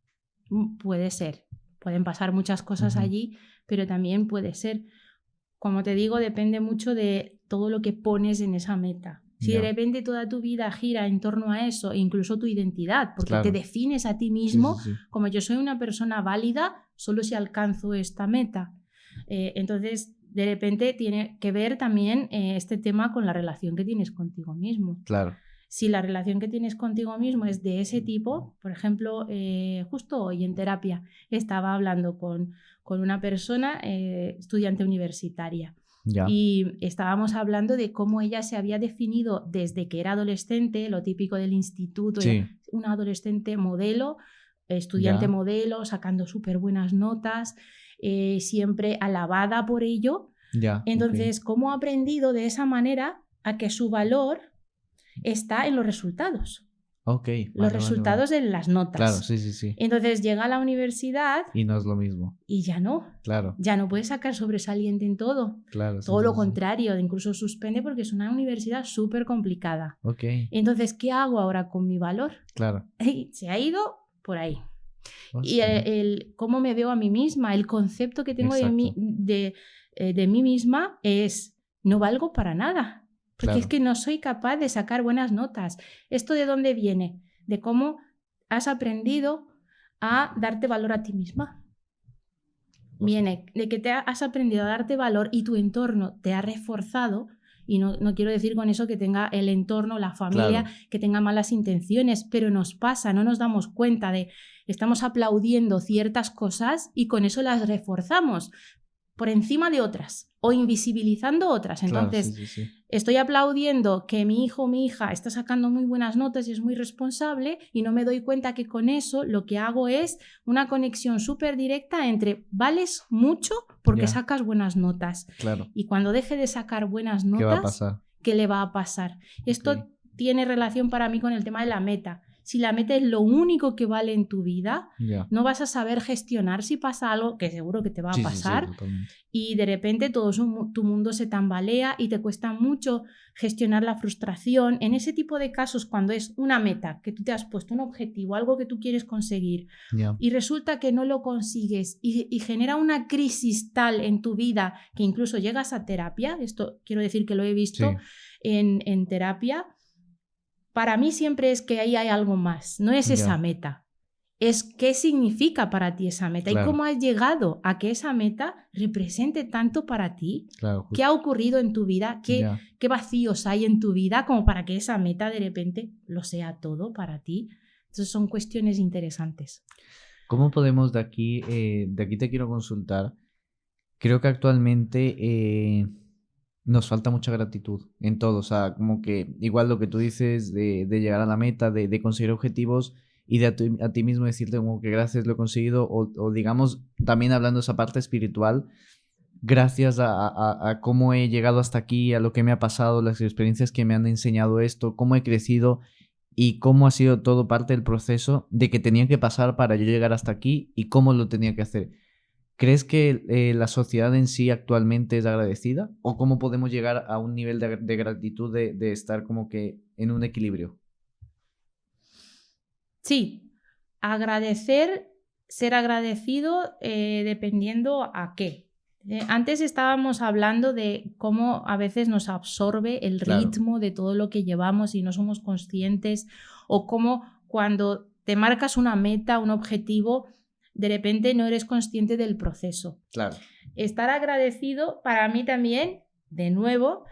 Speaker 2: Puede ser, pueden pasar muchas cosas allí, pero también puede ser, como te digo, depende mucho de todo lo que pones en esa meta. Si de repente toda tu vida gira en torno a eso, e incluso tu identidad, porque te defines a ti mismo como yo soy una persona válida solo si alcanzo esta meta. Entonces, de repente tiene que ver también este tema con la relación que tienes contigo mismo.
Speaker 1: Claro.
Speaker 2: Si la relación que tienes contigo mismo es de ese tipo, por ejemplo, justo hoy en terapia estaba hablando con una persona, estudiante universitaria, y estábamos hablando de cómo ella se había definido desde que era adolescente, lo típico del instituto, una adolescente modelo, estudiante modelo, sacando súper buenas notas, siempre alabada por ello. Entonces, ¿cómo ha aprendido de esa manera a que su valor está en los resultados? Los resultados de las notas.
Speaker 1: Claro, sí.
Speaker 2: Entonces llega a la universidad
Speaker 1: y no es lo mismo.
Speaker 2: Y ya no.
Speaker 1: Claro.
Speaker 2: Ya no puede sacar sobresaliente en todo.
Speaker 1: Claro.
Speaker 2: Todo lo contrario, incluso suspende porque es una universidad súper complicada. Entonces, ¿qué hago ahora con mi valor?
Speaker 1: Claro.
Speaker 2: Se ha ido por ahí. Y cómo me veo a mí misma, el concepto que tengo de mí misma es: no valgo para nada. Porque es que no soy capaz de sacar buenas notas. ¿Esto de dónde viene? De cómo has aprendido a darte valor a ti misma. Viene de que has aprendido a darte valor y tu entorno te ha reforzado. Y no quiero decir con eso que tenga el entorno, la familia, que tenga malas intenciones, pero nos pasa, no nos damos cuenta de estamos aplaudiendo ciertas cosas y con eso las reforzamos por encima de otras o invisibilizando otras. Entonces, estoy aplaudiendo que mi hijo o mi hija está sacando muy buenas notas y es muy responsable, y no me doy cuenta que con eso lo que hago es una conexión súper directa entre vales mucho porque sacas buenas notas. Y cuando deje de sacar buenas notas,
Speaker 1: ¿qué va a pasar?
Speaker 2: ¿Qué le va a pasar? Esto tiene relación para mí con el tema de la meta. Si la meta es lo único que vale en tu vida, no vas a saber gestionar si pasa algo, que seguro que te va a pasar, y de repente todo tu mundo se tambalea y te cuesta mucho gestionar la frustración. En ese tipo de casos, cuando es una meta, que tú te has puesto un objetivo, algo que tú quieres conseguir, y resulta que no lo consigues y genera una crisis tal en tu vida que incluso llegas a terapia, esto quiero decir que lo he visto en terapia. Para mí siempre es que ahí hay algo más, no es esa meta, es qué significa para ti esa meta y cómo has llegado a que esa meta represente tanto para ti, qué ha ocurrido en tu vida, qué vacíos hay en tu vida como para que esa meta de repente lo sea todo para ti. Entonces son cuestiones interesantes.
Speaker 1: ¿Cómo podemos de aquí te quiero consultar? Creo que actualmente nos falta mucha gratitud en todo, o sea, como que igual lo que tú dices de llegar a la meta, de conseguir objetivos y de a ti mismo decirte como que gracias, lo he conseguido, o digamos, también hablando de esa parte espiritual, gracias a cómo he llegado hasta aquí, a lo que me ha pasado, las experiencias que me han enseñado esto, cómo he crecido y cómo ha sido todo parte del proceso de que tenía que pasar para yo llegar hasta aquí y cómo lo tenía que hacer. ¿Crees que la sociedad en sí actualmente es agradecida? ¿O cómo podemos llegar a un nivel de gratitud de estar como que en un equilibrio?
Speaker 2: Sí, agradecer, ser agradecido dependiendo a qué. Antes estábamos hablando de cómo a veces nos absorbe el ritmo de todo lo que llevamos y no somos conscientes, o cómo cuando te marcas una meta, un objetivo, de repente no eres consciente del proceso. Estar agradecido para mí también, de nuevo,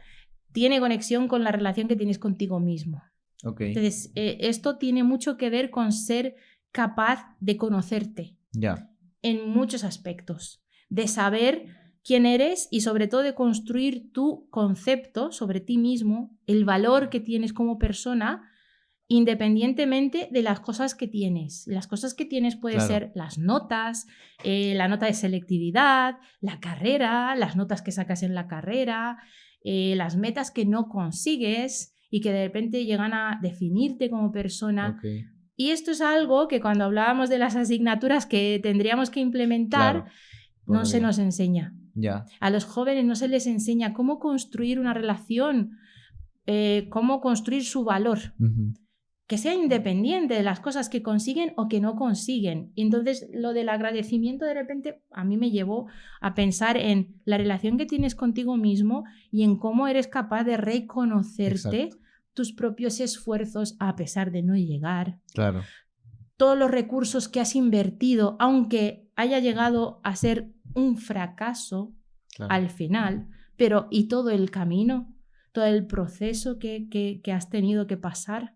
Speaker 2: tiene conexión con la relación que tienes contigo mismo. Entonces, esto tiene mucho que ver con ser capaz de conocerte en muchos aspectos, de saber quién eres y sobre todo de construir tu concepto sobre ti mismo, el valor que tienes como persona, independientemente de las cosas que tienes. Las cosas que tienes pueden ser las notas, la nota de selectividad, la carrera, las notas que sacas en la carrera, las metas que no consigues y que de repente llegan a definirte como persona. Y esto es algo que cuando hablábamos de las asignaturas que tendríamos que implementar, no se nos enseña. A los jóvenes no se les enseña cómo construir una relación, cómo construir su valor. Que sea independiente de las cosas que consiguen o que no consiguen. Y entonces lo del agradecimiento de repente a mí me llevó a pensar en la relación que tienes contigo mismo y en cómo eres capaz de reconocerte tus propios esfuerzos a pesar de no llegar.
Speaker 1: Claro.
Speaker 2: Todos los recursos que has invertido, aunque haya llegado a ser un fracaso al final, pero y todo el camino, todo el proceso que has tenido que pasar.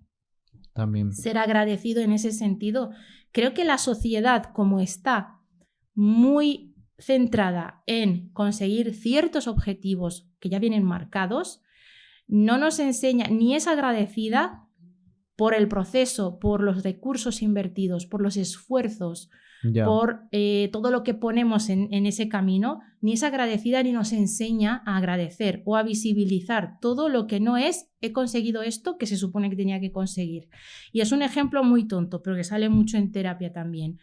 Speaker 1: También.
Speaker 2: Ser agradecido en ese sentido. Creo que la sociedad, como está muy centrada en conseguir ciertos objetivos que ya vienen marcados, no nos enseña ni es agradecida por el proceso, por los recursos invertidos, por los esfuerzos, por todo lo que ponemos en ese camino, ni es agradecida ni nos enseña a agradecer o a visibilizar todo lo que no es he conseguido esto que se supone que tenía que conseguir. Y es un ejemplo muy tonto, pero que sale mucho en terapia también.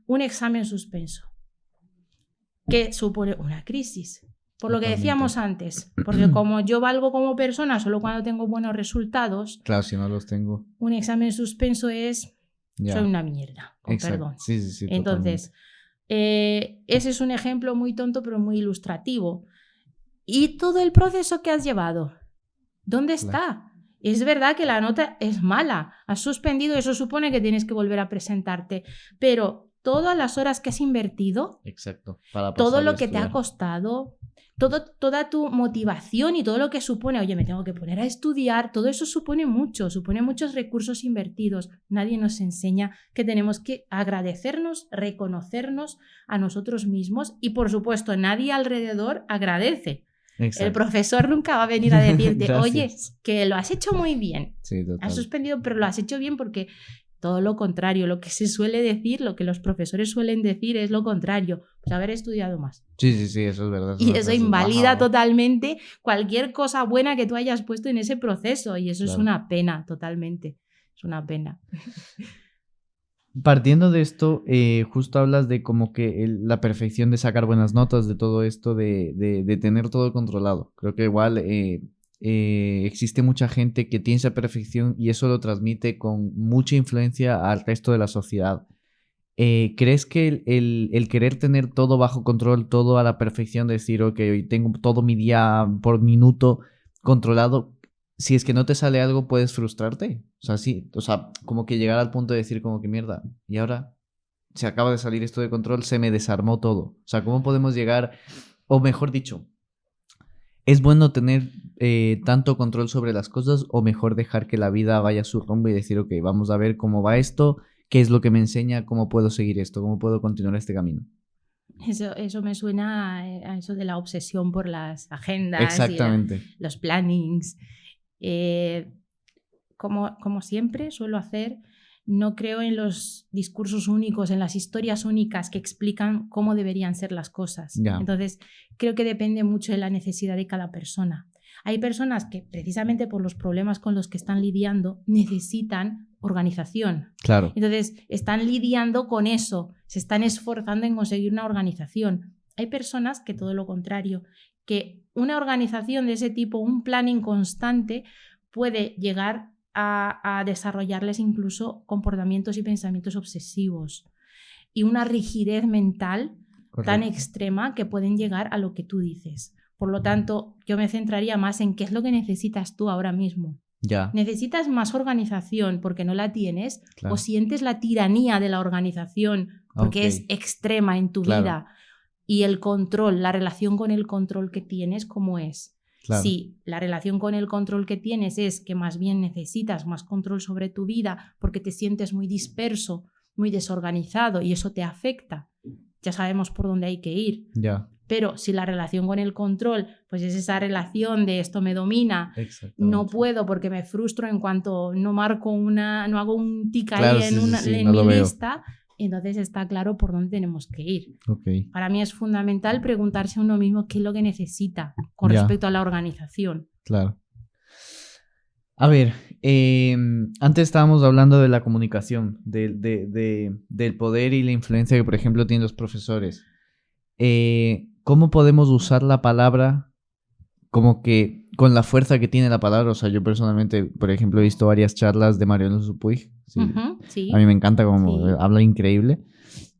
Speaker 2: Un examen suspenso, que supone una crisis. Por lo que decíamos antes, porque como yo valgo como persona solo cuando tengo buenos resultados,
Speaker 1: claro, si no los tengo.
Speaker 2: Un examen suspenso es soy una mierda, con perdón.
Speaker 1: Sí,
Speaker 2: entonces, ese es un ejemplo muy tonto pero muy ilustrativo. ¿Y todo el proceso que has llevado? ¿Dónde está? Es verdad que la nota es mala, has suspendido, eso supone que tienes que volver a presentarte, pero todas las horas que has invertido,
Speaker 1: para
Speaker 2: todo lo que te ha costado, toda tu motivación y todo lo que supone, oye, me tengo que poner a estudiar, todo eso supone muchos recursos invertidos. Nadie nos enseña que tenemos que agradecernos, reconocernos a nosotros mismos y, por supuesto, nadie alrededor agradece. El profesor nunca va a venir a decirte, oye, que lo has hecho muy bien.
Speaker 1: Sí, total.
Speaker 2: Has suspendido, pero lo has hecho bien porque... Todo lo contrario, lo que se suele decir, lo que los profesores suelen decir es lo contrario, pues haber estudiado más.
Speaker 1: Sí, eso es verdad.
Speaker 2: Y eso invalida totalmente cualquier cosa buena que tú hayas puesto en ese proceso y eso es una pena, totalmente. Es una pena.
Speaker 1: Partiendo de esto, justo hablas de como que la perfección de sacar buenas notas, de todo esto, de tener todo controlado. Creo que igual... existe mucha gente que tiene esa perfección y eso lo transmite con mucha influencia al resto de la sociedad. ¿Crees que el querer tener todo bajo control, todo a la perfección, decir, ok, hoy tengo todo mi día por minuto controlado, si es que no te sale algo, puedes frustrarte? O sea, como que llegar al punto de decir como que mierda, y ahora se acaba de salir esto de control, se me desarmó todo. O sea, ¿cómo podemos llegar, o mejor dicho, ¿es bueno tener tanto control sobre las cosas o mejor dejar que la vida vaya a su rumbo y decir, ok, vamos a ver cómo va esto, qué es lo que me enseña, cómo puedo seguir esto, cómo puedo continuar este camino?
Speaker 2: Eso me suena a eso de la obsesión por las agendas.
Speaker 1: Exactamente.
Speaker 2: Y los plannings. Como siempre suelo hacer, no creo en los discursos únicos, en las historias únicas que explican cómo deberían ser las cosas. Entonces, creo que depende mucho de la necesidad de cada persona. Hay personas que, precisamente por los problemas con los que están lidiando, necesitan organización.
Speaker 1: Claro.
Speaker 2: Entonces, están lidiando con eso, se están esforzando en conseguir una organización. Hay personas que todo lo contrario, que una organización de ese tipo, un planning constante, puede llegar a desarrollarles incluso comportamientos y pensamientos obsesivos y una rigidez mental tan extrema que pueden llegar a lo que tú dices. Por lo tanto, yo me centraría más en qué es lo que necesitas tú ahora mismo. ¿Necesitas más organización porque no la tienes? Claro. ¿O sientes la tiranía de la organización porque es extrema en tu vida? Y el control, la relación con el control que tienes, ¿cómo es? Claro. Si la relación con el control que tienes es que más bien necesitas más control sobre tu vida porque te sientes muy disperso, muy desorganizado y eso te afecta, ya sabemos por dónde hay que ir. Pero si la relación con el control pues es esa relación de esto me domina, no puedo porque me frustro en cuanto no hago un tic ahí en mi lista, entonces está claro por dónde tenemos que ir. Para mí es fundamental preguntarse a uno mismo qué es lo que necesita con respecto a la organización.
Speaker 1: Claro. A ver, antes estábamos hablando de la comunicación, del poder y la influencia que, por ejemplo, tienen los profesores. ¿Cómo podemos usar la palabra como que con la fuerza que tiene la palabra? O sea, yo personalmente, por ejemplo, he visto varias charlas de Mario Alonso Puig. Sí. A mí me encanta como habla increíble.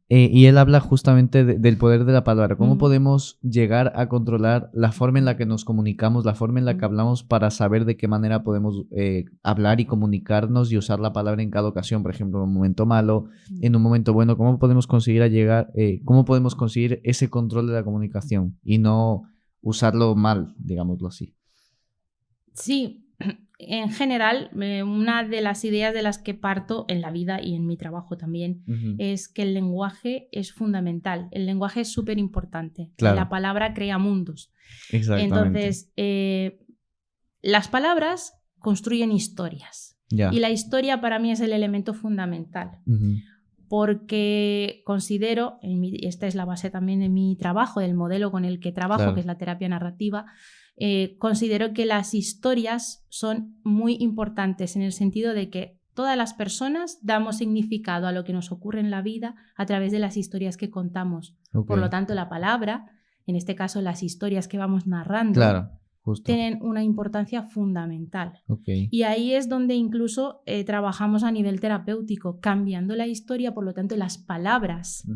Speaker 1: Y él habla justamente del poder de la palabra. ¿Cómo podemos llegar a controlar la forma en la que nos comunicamos, la forma en la que hablamos, para saber de qué manera podemos hablar y comunicarnos y usar la palabra en cada ocasión? Por ejemplo, en un momento malo, en un momento bueno. ¿Cómo podemos cómo podemos conseguir ese control de la comunicación y no usarlo mal, digámoslo así?
Speaker 2: Sí. En general, una de las ideas de las que parto en la vida y en mi trabajo también es que el lenguaje es fundamental. El lenguaje es súper importante.
Speaker 1: Claro.
Speaker 2: La palabra crea mundos.
Speaker 1: Exactamente.
Speaker 2: Entonces, las palabras construyen historias.
Speaker 1: Ya.
Speaker 2: Y la historia para mí es el elemento fundamental. Porque considero, esta es la base también de mi trabajo, del modelo con el que trabajo, claro, que es la terapia narrativa. Considero que las historias son muy importantes en el sentido de que todas las personas damos significado a lo que nos ocurre en la vida a través de las historias que contamos. Okay. Por lo tanto, la palabra, en este caso las historias que vamos narrando, claro, tienen una importancia fundamental. Okay. Y ahí es donde incluso trabajamos a nivel terapéutico, cambiando la historia, por lo tanto, las palabras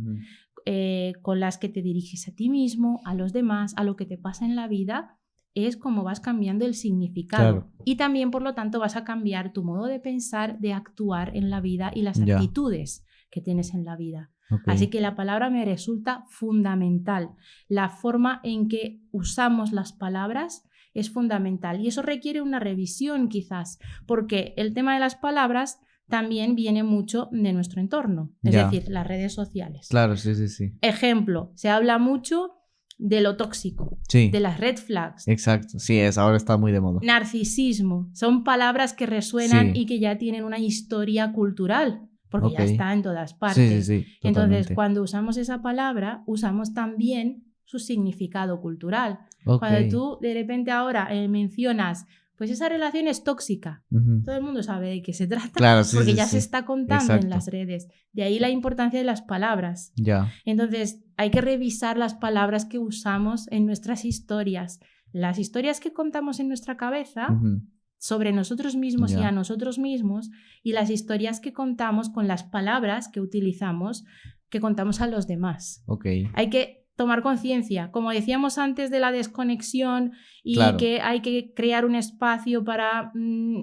Speaker 2: con las que te diriges a ti mismo, a los demás, a lo que te pasa en la vida, es como vas cambiando el significado. Claro. Y también, por lo tanto, vas a cambiar tu modo de pensar, de actuar en la vida y las actitudes que tienes en la vida. Okay. Así que la palabra me resulta fundamental. La forma en que usamos las palabras es fundamental. Y eso requiere una revisión, quizás, porque el tema de las palabras también viene mucho de nuestro entorno. Es decir, las redes sociales.
Speaker 1: Claro, sí.
Speaker 2: Ejemplo, se habla mucho de lo tóxico, sí, de las red flags.
Speaker 1: Exacto, sí, ahora está muy de moda.
Speaker 2: Narcisismo, son palabras que resuenan, sí, y que ya tienen una historia cultural, porque okay, ya está en todas partes.
Speaker 1: Sí,
Speaker 2: entonces, cuando usamos esa palabra, usamos también su significado cultural. Okay. Cuando tú de repente ahora mencionas, pues esa relación es tóxica, todo el mundo sabe de qué se trata, claro, sí, porque ya se está contando. Exacto. En las redes. De ahí la importancia de las palabras.
Speaker 1: Ya.
Speaker 2: Entonces, hay que revisar las palabras que usamos en nuestras historias. Las historias que contamos en nuestra cabeza sobre nosotros mismos y a nosotros mismos, y las historias que contamos con las palabras que utilizamos, que contamos a los demás.
Speaker 1: Okay.
Speaker 2: Hay que tomar conciencia, como decíamos antes de la desconexión y claro, que hay que crear un espacio para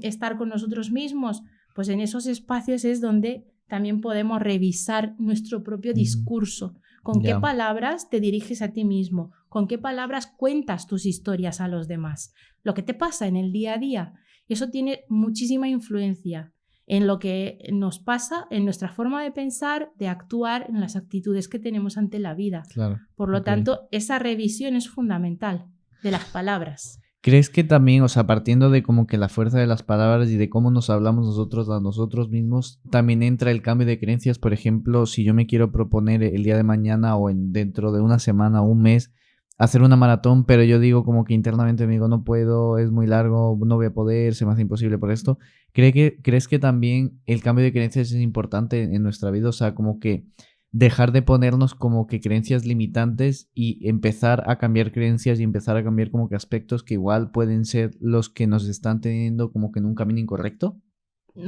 Speaker 2: estar con nosotros mismos, pues en esos espacios es donde también podemos revisar nuestro propio discurso. ¿Con qué palabras te diriges a ti mismo? ¿Con qué palabras cuentas tus historias a los demás? Lo que te pasa en el día a día, eso tiene muchísima influencia en lo que nos pasa, en nuestra forma de pensar, de actuar, en las actitudes que tenemos ante la vida.
Speaker 1: Claro.
Speaker 2: Por lo tanto, esa revisión es fundamental de las palabras.
Speaker 1: ¿Crees que también, o sea, partiendo de como que la fuerza de las palabras y de cómo nos hablamos nosotros a nosotros mismos, también entra el cambio de creencias? Por ejemplo, si yo me quiero proponer el día de mañana o dentro de una semana o un mes hacer una maratón, pero yo digo como que internamente me digo, no puedo, es muy largo, no voy a poder, se me hace imposible por esto. ¿Crees que también el cambio de creencias es importante en nuestra vida? O sea, como que dejar de ponernos como que creencias limitantes y empezar a cambiar creencias y empezar a cambiar como que aspectos que igual pueden ser los que nos están teniendo como que en un camino incorrecto.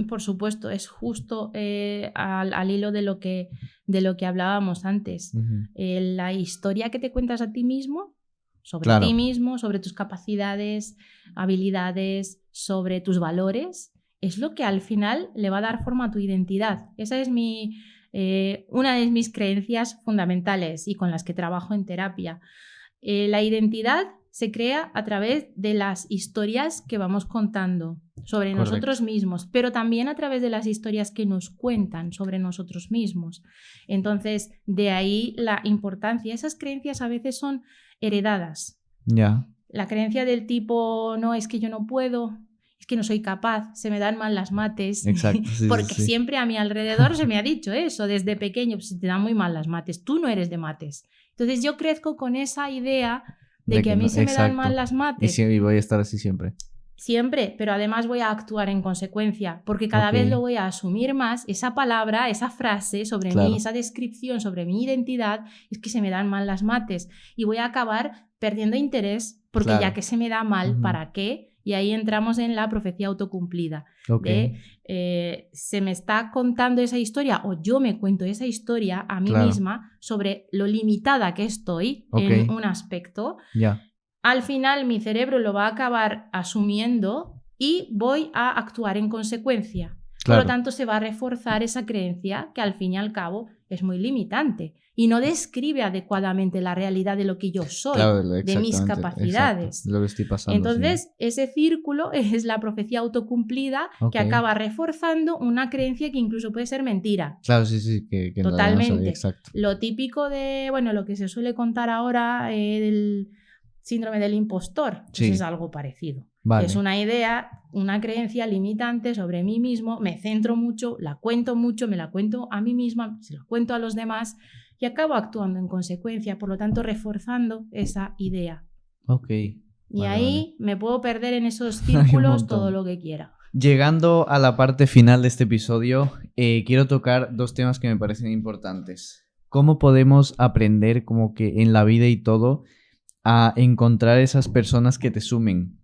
Speaker 2: Por supuesto, es justo al hilo de lo que hablábamos antes. La historia que te cuentas a ti mismo, sobre ti mismo, sobre tus capacidades, habilidades, sobre tus valores, es lo que al final le va a dar forma a tu identidad. Esa es una de mis creencias fundamentales y con las que trabajo en terapia. La identidad se crea a través de las historias que vamos contando sobre
Speaker 1: Correcto.
Speaker 2: Nosotros mismos, pero también a través de las historias que nos cuentan sobre nosotros mismos. Entonces, de ahí la importancia. Esas creencias a veces son heredadas.
Speaker 1: Ya.
Speaker 2: La creencia del tipo, no, es que yo no puedo, es que no soy capaz, se me dan mal las mates.
Speaker 1: Exacto, sí,
Speaker 2: porque
Speaker 1: sí.
Speaker 2: Siempre a mi alrededor se me ha dicho eso, desde pequeño, pues, se te dan muy mal las mates, tú no eres de mates. Entonces yo crezco con esa idea de que a mí se me dan mal las mates.
Speaker 1: Y voy a estar así siempre.
Speaker 2: Siempre, pero además voy a actuar en consecuencia, porque cada vez lo voy a asumir más, esa palabra, esa frase sobre mí, esa descripción sobre mi identidad, es que se me dan mal las mates y voy a acabar perdiendo interés porque ya que se me da mal, ¿para qué? Y ahí entramos en la profecía autocumplida.
Speaker 1: Ok.
Speaker 2: Se me está contando esa historia o yo me cuento esa historia a mí
Speaker 1: Claro.
Speaker 2: misma sobre lo limitada que estoy
Speaker 1: Ok.
Speaker 2: en un aspecto.
Speaker 1: Ya.
Speaker 2: Al final mi cerebro lo va a acabar asumiendo y voy a actuar en consecuencia. Por
Speaker 1: Claro.
Speaker 2: lo tanto, se va a reforzar esa creencia que al fin y al cabo es muy limitante y no describe adecuadamente la realidad de lo que yo soy,
Speaker 1: Claro,
Speaker 2: de mis
Speaker 1: exactamente.
Speaker 2: capacidades.
Speaker 1: Exacto. Lo que estoy pasando.
Speaker 2: Entonces,
Speaker 1: sí.
Speaker 2: ese círculo es la profecía autocumplida
Speaker 1: Ok.
Speaker 2: que acaba reforzando una creencia que incluso puede ser mentira.
Speaker 1: Claro, sí, que en realidad no sabía.
Speaker 2: Totalmente.
Speaker 1: Exacto.
Speaker 2: Lo típico de, bueno, lo que se suele contar ahora del síndrome del impostor, pues
Speaker 1: Sí.
Speaker 2: es algo parecido.
Speaker 1: Vale.
Speaker 2: Es una idea, una creencia limitante sobre mí mismo, me centro mucho, la cuento mucho, me la cuento a mí misma, se la cuento a los demás y acabo actuando en consecuencia, por lo tanto reforzando esa idea.
Speaker 1: Ok.
Speaker 2: Y
Speaker 1: Vale,
Speaker 2: ahí me puedo perder en esos
Speaker 1: Hay un
Speaker 2: círculos
Speaker 1: montón.
Speaker 2: todo lo que quiera.
Speaker 1: Llegando a la parte final de este episodio, quiero tocar dos temas que me parecen importantes. ¿Cómo podemos aprender como que en la vida y todo a encontrar esas personas que te sumen?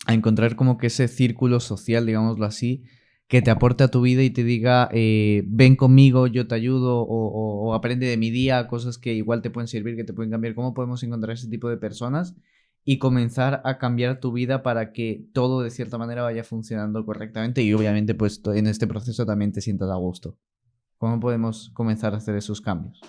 Speaker 1: A encontrar como que ese círculo social, digámoslo así, que te aporte a tu vida y te diga, ven conmigo, yo te ayudo, o aprende de mi día, cosas que igual te pueden servir, que te pueden cambiar. ¿Cómo podemos encontrar ese tipo de personas y comenzar a cambiar tu vida para que todo de cierta manera vaya funcionando correctamente y obviamente pues en este proceso también te sientas a gusto? ¿Cómo podemos comenzar a hacer esos cambios?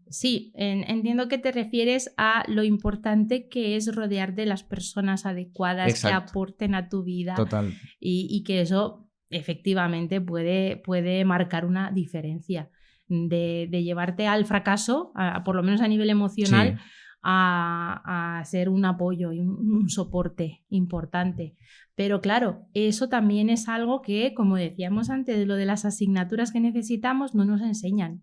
Speaker 2: Sí, entiendo que te refieres a lo importante que es rodear de las personas adecuadas.
Speaker 1: Exacto.
Speaker 2: Que aporten a tu vida.
Speaker 1: Total.
Speaker 2: Y que eso efectivamente puede marcar una diferencia de llevarte al fracaso, por lo menos a nivel emocional,
Speaker 1: Sí.
Speaker 2: a ser un apoyo y un soporte importante. Pero claro, eso también es algo que, como decíamos antes, de lo de las asignaturas que necesitamos, no nos enseñan.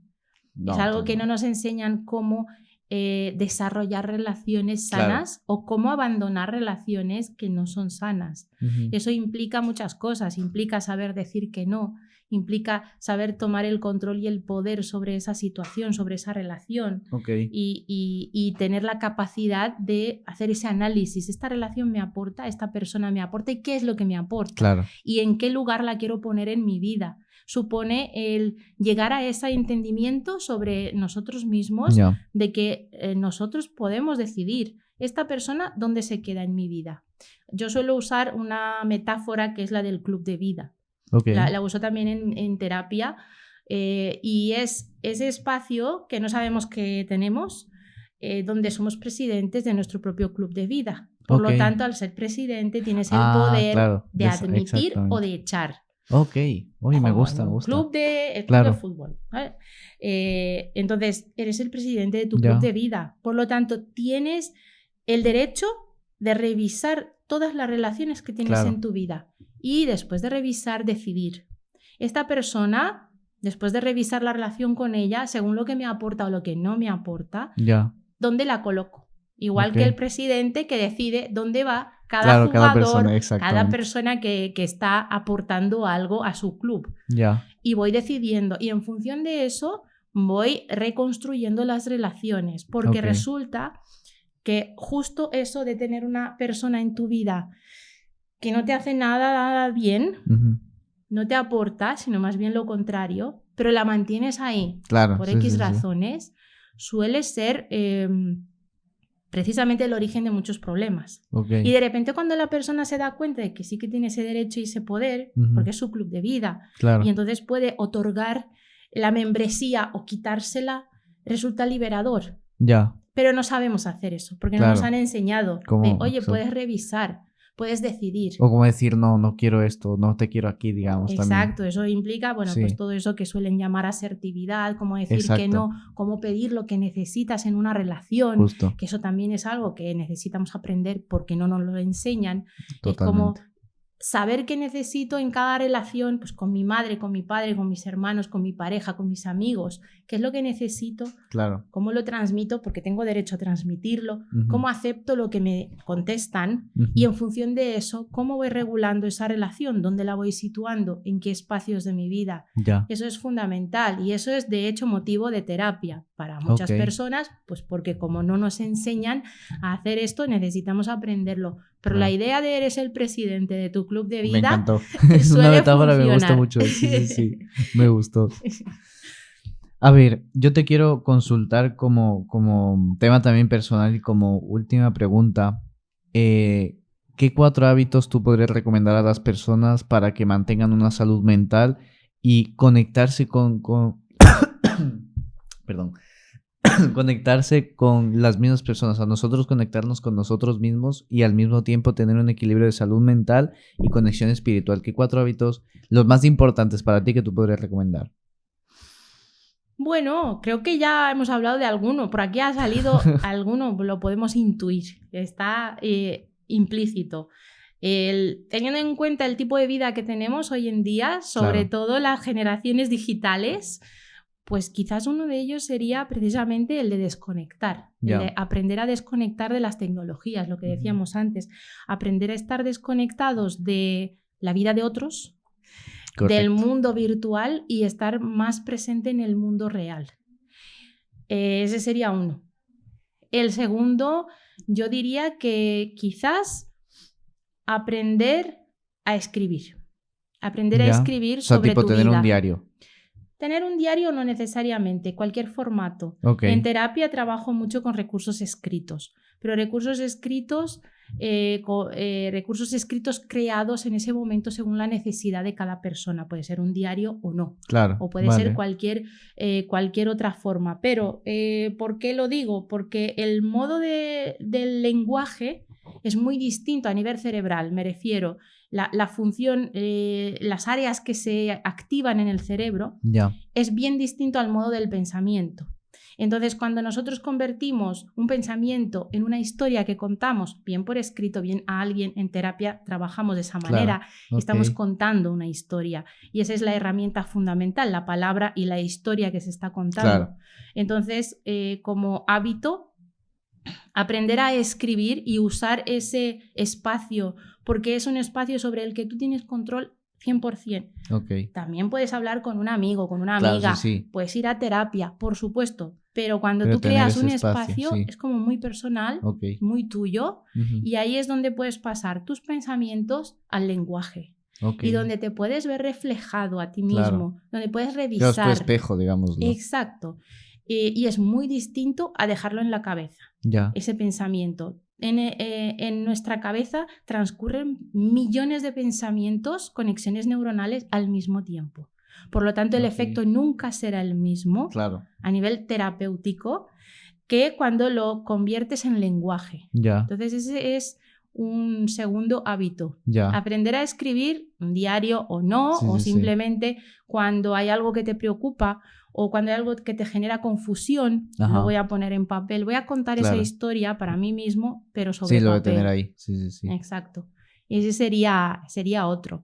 Speaker 1: No,
Speaker 2: es algo
Speaker 1: pues
Speaker 2: que
Speaker 1: no.
Speaker 2: no nos enseñan cómo desarrollar relaciones sanas.
Speaker 1: Claro.
Speaker 2: O cómo abandonar relaciones que no son sanas.
Speaker 1: Ujú.
Speaker 2: Eso implica muchas cosas, implica saber decir que no, implica saber tomar el control y el poder sobre esa situación, sobre esa relación.
Speaker 1: Ok.
Speaker 2: Y tener la capacidad de hacer ese análisis. ¿Esta relación me aporta? ¿Esta persona me aporta? ¿Y qué es lo que me aporta?
Speaker 1: Claro.
Speaker 2: ¿Y en qué lugar la quiero poner en mi vida? Supone el llegar a ese entendimiento sobre nosotros mismos,
Speaker 1: Ya.
Speaker 2: de que nosotros podemos decidir esta persona dónde se queda en mi vida. Yo suelo usar una metáfora que es la del club de vida.
Speaker 1: Ok.
Speaker 2: La uso también en terapia y es ese espacio que no sabemos que tenemos, donde somos presidentes de nuestro propio club de vida. Por
Speaker 1: Ok.
Speaker 2: lo tanto, al ser presidente tienes el
Speaker 1: Ah,
Speaker 2: poder
Speaker 1: claro.
Speaker 2: de admitir o
Speaker 1: Exactamente.
Speaker 2: de echar.
Speaker 1: Ok. Oye, me
Speaker 2: Como
Speaker 1: gusta,
Speaker 2: en
Speaker 1: me
Speaker 2: un
Speaker 1: gusta.
Speaker 2: el club de
Speaker 1: Claro.
Speaker 2: fútbol, ¿vale? Entonces, eres el presidente de tu
Speaker 1: Ya.
Speaker 2: club de vida. Por lo tanto, tienes el derecho de revisar todas las relaciones que tienes
Speaker 1: Claro.
Speaker 2: en tu vida y después de revisar, decidir. Esta persona, después de revisar la relación con ella, según lo que me aporta o lo que no me aporta,
Speaker 1: Ya.
Speaker 2: ¿dónde la coloco? Igual
Speaker 1: Ok.
Speaker 2: que el presidente que decide dónde va cada
Speaker 1: Claro,
Speaker 2: jugador,
Speaker 1: cada persona,
Speaker 2: cada
Speaker 1: exactamente.
Speaker 2: persona que está aportando algo a su club.
Speaker 1: Ya.
Speaker 2: Y voy decidiendo. Y en función de eso voy reconstruyendo las relaciones. Porque
Speaker 1: Ok.
Speaker 2: resulta que justo eso de tener una persona en tu vida que no te hace nada bien,
Speaker 1: Ujú.
Speaker 2: no te aporta, sino más bien lo contrario, pero la mantienes ahí
Speaker 1: Claro.
Speaker 2: por
Speaker 1: Sí,
Speaker 2: X
Speaker 1: sí, sí.
Speaker 2: razones, suele ser precisamente el origen de muchos problemas.
Speaker 1: Ok.
Speaker 2: Y de repente cuando la persona se da cuenta de que sí que tiene ese derecho y ese poder,
Speaker 1: Ujú.
Speaker 2: porque es su club de vida,
Speaker 1: Claro.
Speaker 2: y entonces puede otorgar la membresía o quitársela, resulta liberador.
Speaker 1: Ya.
Speaker 2: Pero no sabemos hacer eso, porque no
Speaker 1: Claro.
Speaker 2: nos han enseñado
Speaker 1: ¿Cómo?
Speaker 2: de, oye,
Speaker 1: Exacto.
Speaker 2: puedes revisar, puedes decidir.
Speaker 1: O como decir, no, no quiero esto, no te quiero aquí, digamos,
Speaker 2: Exacto,
Speaker 1: también.
Speaker 2: eso implica, bueno,
Speaker 1: Sí.
Speaker 2: pues todo eso que suelen llamar asertividad, como decir que
Speaker 1: Exacto.
Speaker 2: no, cómo pedir lo que necesitas en una relación,
Speaker 1: Justo.
Speaker 2: que eso también es algo que necesitamos aprender porque no nos lo enseñan. Es como
Speaker 1: Totalmente.
Speaker 2: saber qué necesito en cada relación, pues con mi madre, con mi padre, con mis hermanos, con mi pareja, con mis amigos, qué es lo que necesito,
Speaker 1: Claro.
Speaker 2: cómo lo transmito, porque tengo derecho a transmitirlo,
Speaker 1: Ujú.
Speaker 2: cómo acepto lo que me contestan
Speaker 1: Ujú.
Speaker 2: y en función de eso, cómo voy regulando esa relación, dónde la voy situando, en qué espacios de mi vida.
Speaker 1: Ya.
Speaker 2: Eso es fundamental y eso es de hecho motivo de terapia para muchas
Speaker 1: Ok.
Speaker 2: personas, pues porque como no nos enseñan a hacer esto, necesitamos aprenderlo. Pero la
Speaker 1: Claro.
Speaker 2: idea de eres el presidente de tu club de
Speaker 1: Me
Speaker 2: vida
Speaker 1: encantó. Es una
Speaker 2: suele
Speaker 1: metáfora que me gusta
Speaker 2: funcionar.
Speaker 1: mucho. Sí. Me gustó. A ver, yo te quiero consultar como tema también personal y como última pregunta. ¿Qué 4 hábitos tú podrías recomendar a las personas para que mantengan una salud mental y conectarse perdón, conectarse con las mismas personas, a nosotros conectarnos con nosotros mismos y al mismo tiempo tener un equilibrio de salud mental y conexión espiritual? ¿Qué 4 hábitos, los más importantes para ti, que tú podrías recomendar?
Speaker 2: Bueno, creo que ya hemos hablado de alguno. Por aquí ha salido alguno, lo podemos intuir. Está implícito. Teniendo en cuenta el tipo de vida que tenemos hoy en día, sobre
Speaker 1: Claro.
Speaker 2: todo las generaciones digitales, pues quizás uno de ellos sería precisamente el de desconectar, el de
Speaker 1: Ya.
Speaker 2: aprender a desconectar de las tecnologías, lo que
Speaker 1: Ujú.
Speaker 2: decíamos antes, aprender a estar desconectados de la vida de otros, del
Speaker 1: Correcto.
Speaker 2: mundo virtual y estar más presente en el mundo real. Ese sería uno. El segundo, yo diría que quizás aprender a escribir. Aprender a
Speaker 1: Ya.
Speaker 2: escribir
Speaker 1: O sea,
Speaker 2: sobre
Speaker 1: tipo
Speaker 2: tu
Speaker 1: tener un
Speaker 2: vida.
Speaker 1: diario.
Speaker 2: Tener un diario no necesariamente, cualquier formato.
Speaker 1: Ok.
Speaker 2: En terapia trabajo mucho con recursos escritos, pero recursos escritos creados en ese momento según la necesidad de cada persona. Puede ser un diario o no,
Speaker 1: Claro.
Speaker 2: o puede ser
Speaker 1: Vale.
Speaker 2: cualquier otra forma. Pero, ¿por qué lo digo? Porque el modo del lenguaje es muy distinto a nivel cerebral, me refiero. La función, las áreas que se activan en el cerebro
Speaker 1: Ya.
Speaker 2: es bien distinto al modo del pensamiento. Entonces, cuando nosotros convertimos un pensamiento en una historia que contamos, bien por escrito, bien a alguien, en terapia trabajamos de esa
Speaker 1: Claro.
Speaker 2: manera,
Speaker 1: Ok.
Speaker 2: estamos contando una historia. Y esa es la herramienta fundamental, la palabra y la historia que se está contando.
Speaker 1: Claro.
Speaker 2: Entonces, como hábito, aprender a escribir y usar ese espacio, porque es un espacio sobre el que tú tienes control 100%.
Speaker 1: Ok.
Speaker 2: También puedes hablar con un amigo, con una
Speaker 1: Claro,
Speaker 2: amiga,
Speaker 1: sí.
Speaker 2: puedes ir a terapia, por supuesto, pero cuando
Speaker 1: Pero
Speaker 2: tú
Speaker 1: tener
Speaker 2: creas
Speaker 1: ese
Speaker 2: un
Speaker 1: espacio,
Speaker 2: espacio
Speaker 1: sí.
Speaker 2: es como muy personal,
Speaker 1: Ok.
Speaker 2: muy tuyo,
Speaker 1: Ujú.
Speaker 2: y ahí es donde puedes pasar tus pensamientos al lenguaje
Speaker 1: Ok.
Speaker 2: y donde te puedes ver reflejado a ti
Speaker 1: Claro.
Speaker 2: mismo, donde puedes
Speaker 1: Claro, es tu
Speaker 2: revisar.
Speaker 1: espejo, digámoslo.
Speaker 2: Exacto. Y es muy distinto a dejarlo en la cabeza,
Speaker 1: Ya.
Speaker 2: ese pensamiento. En nuestra cabeza transcurren millones de pensamientos, conexiones neuronales al mismo tiempo. Por lo tanto, el
Speaker 1: Ok.
Speaker 2: efecto nunca será el mismo
Speaker 1: Claro.
Speaker 2: a nivel terapéutico que cuando lo conviertes en lenguaje.
Speaker 1: Ya.
Speaker 2: Entonces, ese es un segundo hábito.
Speaker 1: Ya.
Speaker 2: Aprender a escribir un diario o no,
Speaker 1: Sí,
Speaker 2: o
Speaker 1: sí, sí.
Speaker 2: simplemente cuando hay algo que te preocupa o cuando hay algo que te genera confusión,
Speaker 1: Ajá.
Speaker 2: lo voy a poner en papel. Voy a contar esa
Speaker 1: Claro.
Speaker 2: historia para mí mismo, pero
Speaker 1: Sí,
Speaker 2: sobre
Speaker 1: lo de
Speaker 2: papel.
Speaker 1: tener ahí. Sí, sí, sí.
Speaker 2: Exacto. Y ese sería otro.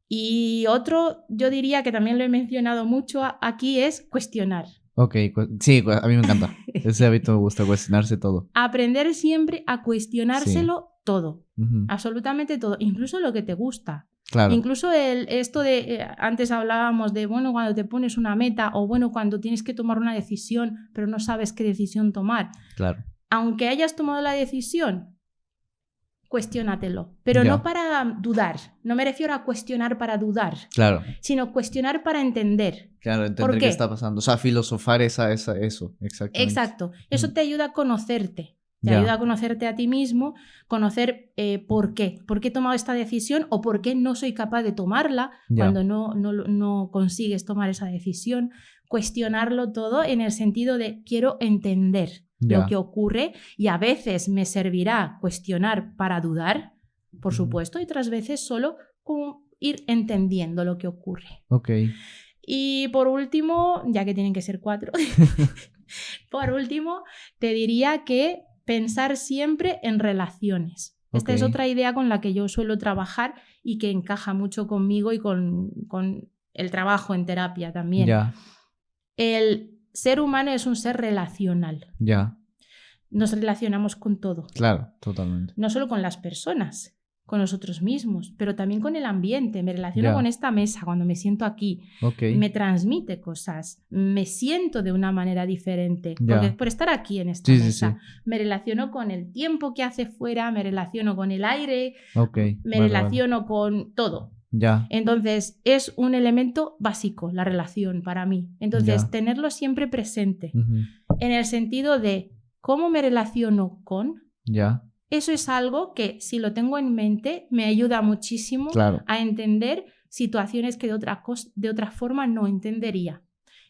Speaker 2: Y otro, yo diría que también lo he mencionado mucho aquí, es cuestionar.
Speaker 1: Ok, sí, a mí me encanta. Ese hábito me gusta, cuestionarse todo.
Speaker 2: Aprender siempre a
Speaker 1: Sí.
Speaker 2: cuestionárselo todo,
Speaker 1: Ujú.
Speaker 2: absolutamente todo, incluso lo que te gusta.
Speaker 1: Claro.
Speaker 2: Incluso esto de, antes hablábamos de, bueno, cuando te pones una meta o bueno, cuando tienes que tomar una decisión, pero no sabes qué decisión tomar.
Speaker 1: Claro.
Speaker 2: Aunque hayas tomado la decisión, cuestiónatelo, pero
Speaker 1: Ya.
Speaker 2: no para dudar. No me refiero a cuestionar para dudar,
Speaker 1: Claro.
Speaker 2: sino cuestionar para entender.
Speaker 1: Claro,
Speaker 2: ¿Por
Speaker 1: entender
Speaker 2: qué?
Speaker 1: qué está pasando. O sea, filosofar eso, exactamente.
Speaker 2: Exacto. Eso
Speaker 1: Ujú.
Speaker 2: te ayuda a conocerte. Te
Speaker 1: Ya.
Speaker 2: ayuda a conocerte a ti mismo, conocer por qué he tomado esta decisión o por qué no soy capaz de tomarla
Speaker 1: Ya.
Speaker 2: cuando no consigues tomar esa decisión. Cuestionarlo todo en el sentido de quiero entender lo
Speaker 1: Ya.
Speaker 2: que ocurre y a veces me servirá cuestionar para dudar, por
Speaker 1: Ujú.
Speaker 2: supuesto, y otras veces solo como ir entendiendo lo que ocurre.
Speaker 1: Ok.
Speaker 2: Y por último, ya que tienen que ser 4, por último, te diría que pensar siempre en relaciones. Esta
Speaker 1: Ok.
Speaker 2: es otra idea con la que yo suelo trabajar y que encaja mucho conmigo y con el trabajo en terapia también.
Speaker 1: Ya.
Speaker 2: El ser humano es un ser relacional.
Speaker 1: Ya.
Speaker 2: Nos relacionamos con todo,
Speaker 1: Claro, totalmente.
Speaker 2: no solo con las personas. con nosotros mismos, pero también con el ambiente. Me relaciono con esta mesa cuando me siento aquí. Me transmite cosas. Me siento de una manera diferente. Porque por estar aquí en esta mesa. Me relaciono con el tiempo que hace fuera, me relaciono con el aire, me relaciono con todo. Entonces, es un elemento básico, la relación para mí. Entonces, tenerlo siempre presente. En el sentido de cómo me relaciono con... Eso es algo que, si lo tengo en mente, me ayuda muchísimo a entender situaciones que de otra forma no entendería.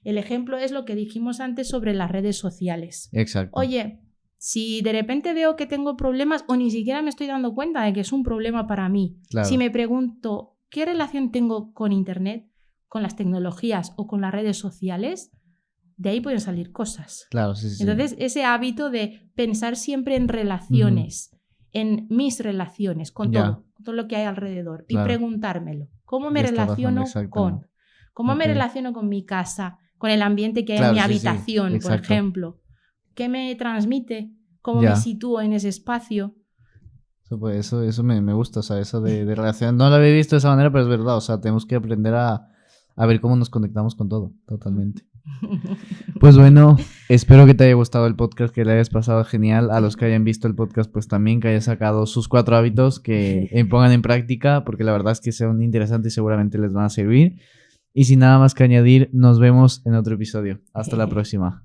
Speaker 2: El ejemplo es lo que dijimos antes sobre las redes sociales.
Speaker 1: Exacto.
Speaker 2: Oye, si de repente veo que tengo problemas o ni siquiera me estoy dando cuenta de que es un problema para mí, si me pregunto qué relación tengo con Internet, con las tecnologías o con las redes sociales, de ahí pueden salir cosas. Entonces, ese hábito de pensar siempre en relaciones, en mis relaciones, con todo lo que hay alrededor, y preguntármelo. ¿Cómo me relaciono con? ¿Cómo me relaciono con mi casa, con el ambiente que hay en mi habitación, por ejemplo? ¿Qué me transmite? ¿Cómo me sitúo en ese espacio?
Speaker 1: Eso me gusta, o sea, eso de relación. No lo había visto de esa manera, pero es verdad, o sea, tenemos que aprender a ver cómo nos conectamos con todo, totalmente. Pues bueno, espero que te haya gustado el podcast, que le hayas pasado genial. A los que hayan visto el podcast, pues también que hayan sacado sus 4 hábitos, que pongan en práctica, porque la verdad es que son interesantes y seguramente les van a servir. Y sin nada más que añadir, nos vemos en otro episodio. Hasta la próxima.